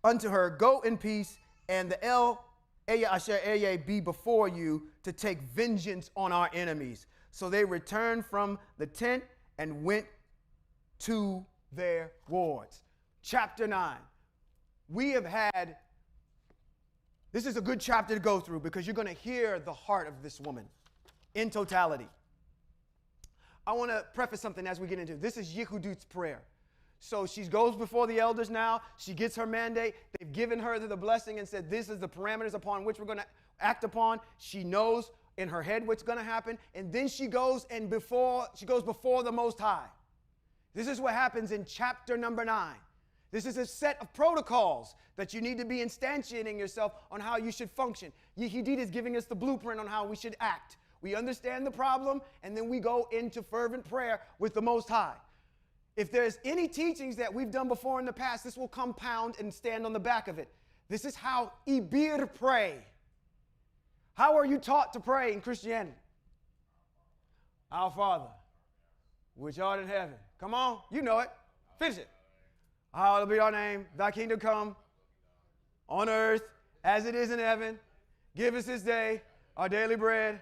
unto her, go in peace, and the El Asher Eye be before you to take vengeance on our enemies. So they returned from the tent and went to their wards. Chapter 9. We have had, this is a good chapter to go through because you're going to hear the heart of this woman in totality. I want to preface something as we get into this. Is Yuhudit's prayer. So she goes before the elders now. She gets her mandate. They've given her the blessing and said, this is the parameters upon which we're going to act upon. She knows in her head what's going to happen. And then she goes before the Most High. This is what happens in chapter number 9. This is a set of protocols that you need to be instantiating yourself on how you should function. Yuhudit is giving us the blueprint on how we should act. We understand the problem, and then we go into fervent prayer with the Most High. If there's any teachings that we've done before in the past, this will compound and stand on the back of it. This is how Ibir pray. How are you taught to pray in Christianity? Our Father, which art in heaven. Come on, you know it. Finish it. Hallowed be our name. Thy kingdom come on earth as it is in heaven. Give us this day our daily bread.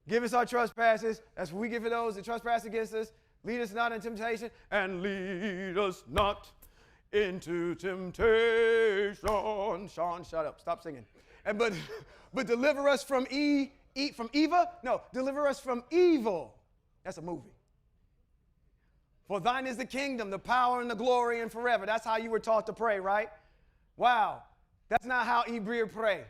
Give us our trespasses. That's what we give for those that trespass against us. Lead us not into temptation, and lead us not into temptation. Sean, shut up. Stop singing. But deliver us from from Eva? No, deliver us from evil. That's a movie. For thine is the kingdom, the power, and the glory, and forever. That's how you were taught to pray, right? Wow. That's not how Hebrew pray.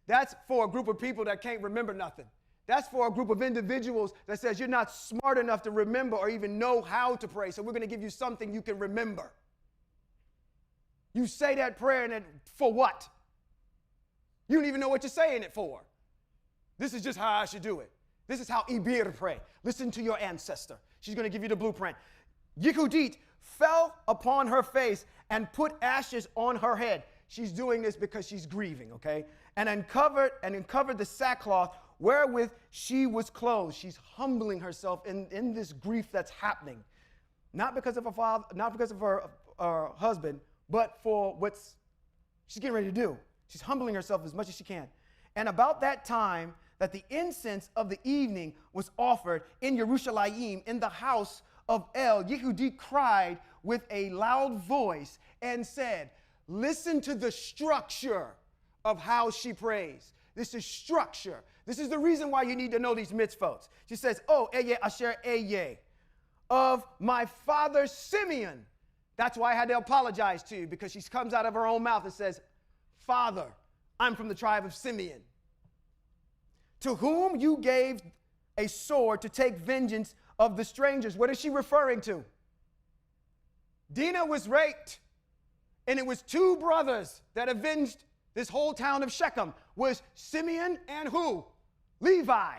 That's for a group of people that can't remember nothing. That's for a group of individuals that says you're not smart enough to remember or even know how to pray. So we're going to give you something you can remember. You say that prayer and for what? You don't even know what you're saying it for. This is just how I should do it. This is how Ibir pray. Listen to your ancestor. She's going to give you the blueprint. Yuhudit fell upon her face and put ashes on her head. She's doing this because she's grieving, okay? And uncovered the sackcloth wherewith she was clothed. She's humbling herself in this grief that's happening. Not because of her father, not because of her husband, but for what's she's getting ready to do. She's humbling herself as much as she can. And about that time that the incense of the evening was offered in Yerushalayim, in the house of El, Yuhudit cried with a loud voice and said, listen to the structure of how she prays. This is structure. This is the reason why you need to know these mitzvot. She says, oh, Eye Asher Eye, of my father Simeon. That's why I had to apologize to you, because she comes out of her own mouth and says, Father, I'm from the tribe of Simeon, to whom you gave a sword to take vengeance of the strangers. What is she referring to? Dinah was raped, and it was two brothers that avenged this whole town of Shechem. Was Simeon and who? Levi.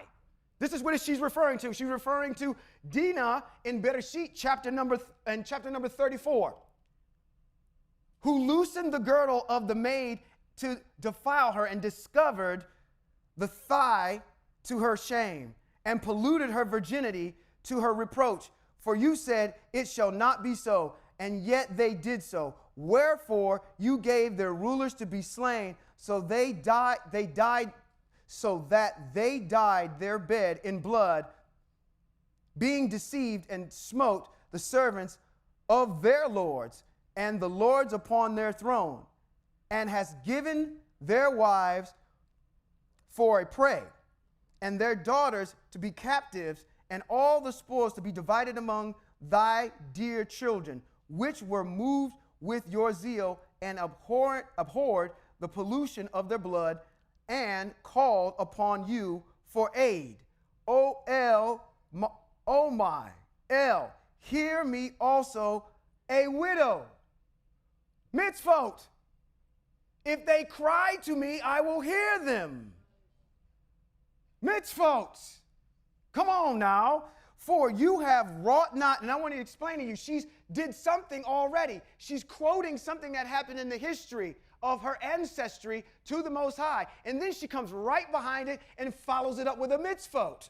This is what she's referring to. She's referring to Dinah in Bereshit chapter number 34, who loosened the girdle of the maid to defile her and discovered the thigh to her shame and polluted her virginity to her reproach. For you said, it shall not be so, and yet they did so. Wherefore you gave their rulers to be slain, so they died their bed in blood, being deceived, and smote the servants of their lords and the lords upon their throne, and has given their wives for a prey, and their daughters to be captives, and all the spoils to be divided among thy dear children, which were moved with your zeal, and abhorred the pollution of their blood, and called upon you for aid. O my El, hear me also, a widow. Mitzvot. If they cry to me, I will hear them. Mitzvot. Come on now. For you have wrought not, and I want to explain to you, she's did something already. She's quoting something that happened in the history of her ancestry to the Most High. And then she comes right behind it and follows it up with a mitzvot.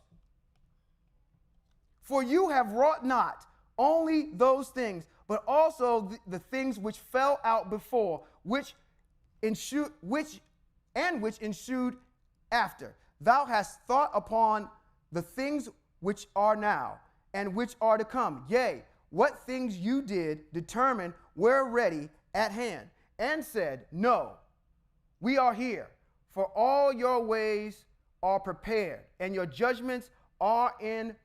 For you have wrought not only those things, but also the things which fell out before, which and which ensued after. Thou hast thought upon the things which are now, and which are to come. Yea, what things you did determine were ready at hand, and said, No, we are here, for all your ways are prepared, and your judgments are in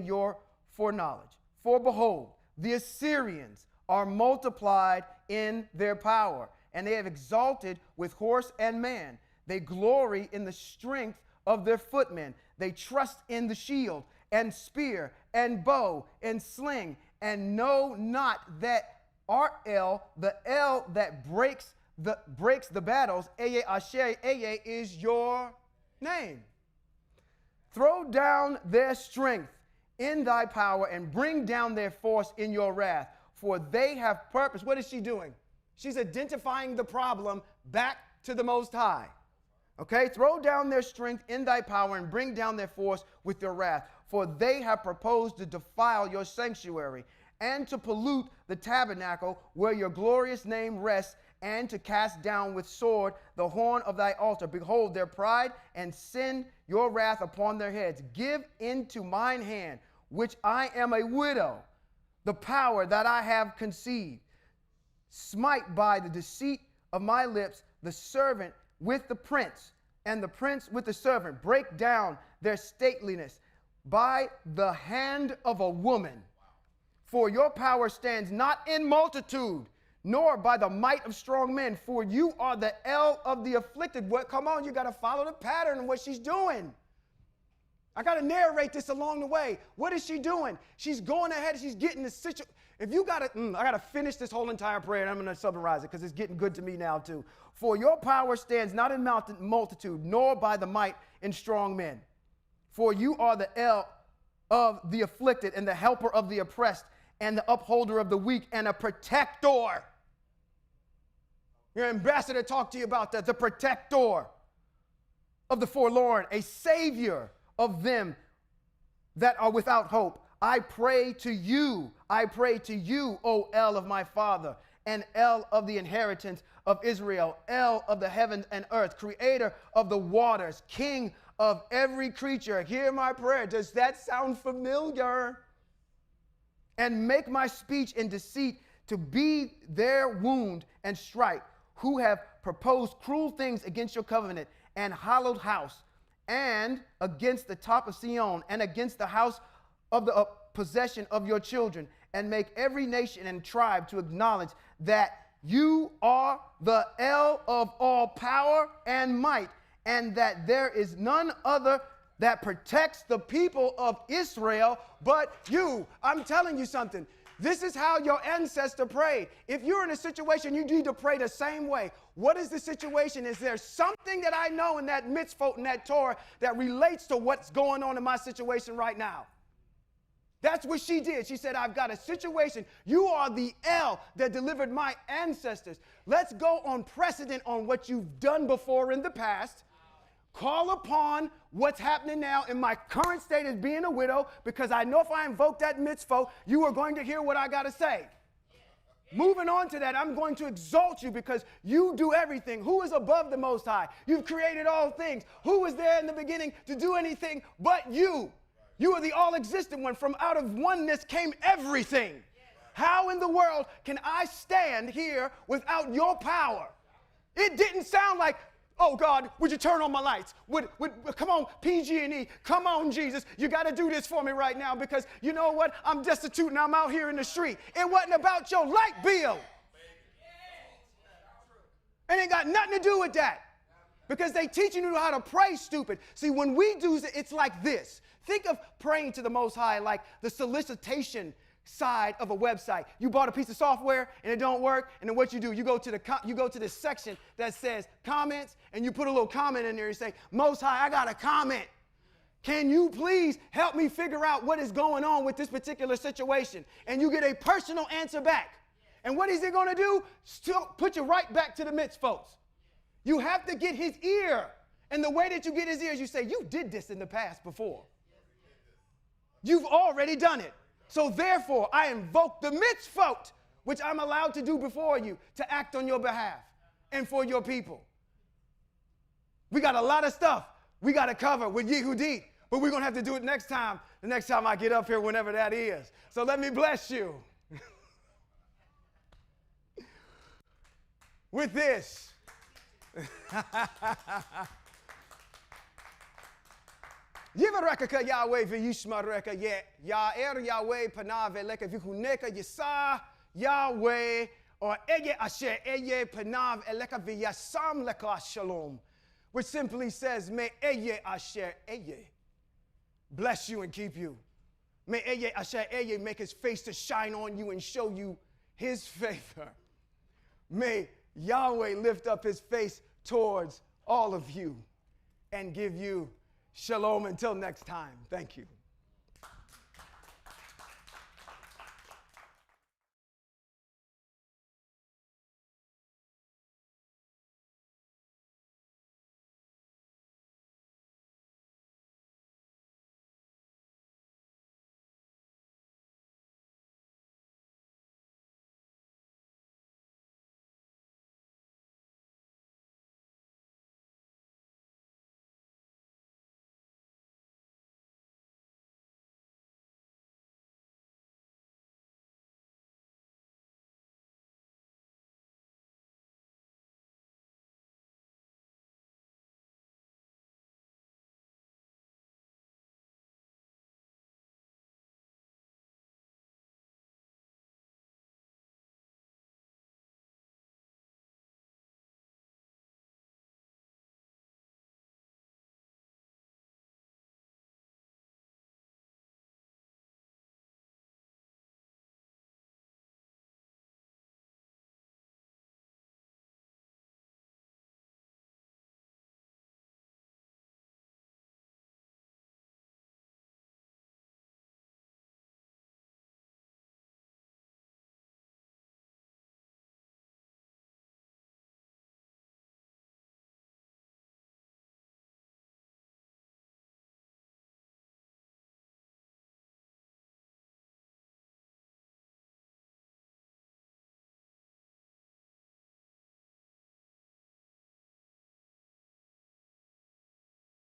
your foreknowledge. For behold, the Assyrians are multiplied in their power, and they have exalted with horse and man. They glory in the strength of their footmen. They trust in the shield and spear and bow and sling, and know not that Art-El, the El that breaks the battles, Eye Asher, Eye is your name. Throw down their strength in thy power and bring down their force in your wrath, for they have purpose. What is she doing? She's identifying the problem back to the Most High. Okay, throw down their strength in thy power and bring down their force with your wrath, for they have proposed to defile your sanctuary and to pollute the tabernacle where your glorious name rests, and to cast down with sword the horn of thy altar. Behold their pride, and send your wrath upon their heads. Give into mine hand, which I am a widow, the power that I have conceived. Smite by the deceit of my lips the servant with the prince, and the prince with the servant. Break down their stateliness by the hand of a woman. For your power stands not in multitude, nor by the might of strong men, for you are the El of the afflicted. What? Come on, you got to follow the pattern of what she's doing. I got to narrate this along the way. What is she doing? She's going ahead. She's getting the situation. If you got to, I got to finish this whole entire prayer, and I'm going to summarize it because it's getting good to me now too. For your power stands not in multitude, nor by the might in strong men. For you are the El of the afflicted, and the helper of the oppressed, and the upholder of the weak, and a protector. Your ambassador talked to you about that. The protector of the forlorn, a savior of them that are without hope. I pray to you, O El of my father, and El of the inheritance of Israel, El of the heavens and earth, creator of the waters, king of every creature. Hear my prayer. Does that sound familiar? And make my speech in deceit to be their wound and stripe, who have proposed cruel things against your covenant and hallowed house, and against the top of Sion, and against the house of the possession of your children, and make every nation and tribe to acknowledge that you are the El of all power and might, and that there is none other that protects the people of Israel but you. I'm telling you something. This is how your ancestor prayed. If you're in a situation, you need to pray the same way. What is the situation? Is there something that I know in that mitzvot, in that Torah, that relates to what's going on in my situation right now? That's what she did. She said, I've got a situation. You are the El that delivered my ancestors. Let's go on precedent on what you've done before in the past. Call upon what's happening now in my current state as being a widow, because I know if I invoke that mitzvah, you are going to hear what I got to say. Moving on to that, I'm going to exalt you because you do everything. Who is above the Most High? You've created all things. Who was there in the beginning to do anything but you? You are the all-existent one. From out of oneness came everything. How in the world can I stand here without your power? It didn't sound like, oh, God, would you turn on my lights? Come on, PG&E. Come on, Jesus. You got to do this for me right now because you know what? I'm destitute and I'm out here in the street. It wasn't about your light bill. It ain't got nothing to do with that because they teaching you how to pray, stupid. See, when we do it, it's like this. Think of praying to the Most High like the solicitation side of a website. You bought a piece of software and it don't work, and then what you do, you go to this section that says comments, and you put a little comment in there and say, Most High, I got a comment. Can you please help me figure out what is going on with this particular situation? And you get a personal answer back. And what is it going to do? Still put you right back to the mitzvot. You have to get his ear. And the way that you get his ear is you say, you did this in the past before. You've already done it. So therefore, I invoke the mitzvot, which I'm allowed to do before you, to act on your behalf. and for your people. We got a lot of stuff we got to cover with Yuhudit, but we're going to have to do it next time, the next time I get up here, whenever that is. So let me bless you with this. Yivareka Yahweh v'yishmareka ye Ya'er Yahweh panav eleka v'huneka yisa Yahweh or eye asher eye panav eleka v'yasam leka shalom, which simply says, may eye asher eye bless you and keep you. May eye asher eye make his face to shine on you and show you his favor. May Yahweh lift up his face towards all of you and give you shalom until next time. Thank you.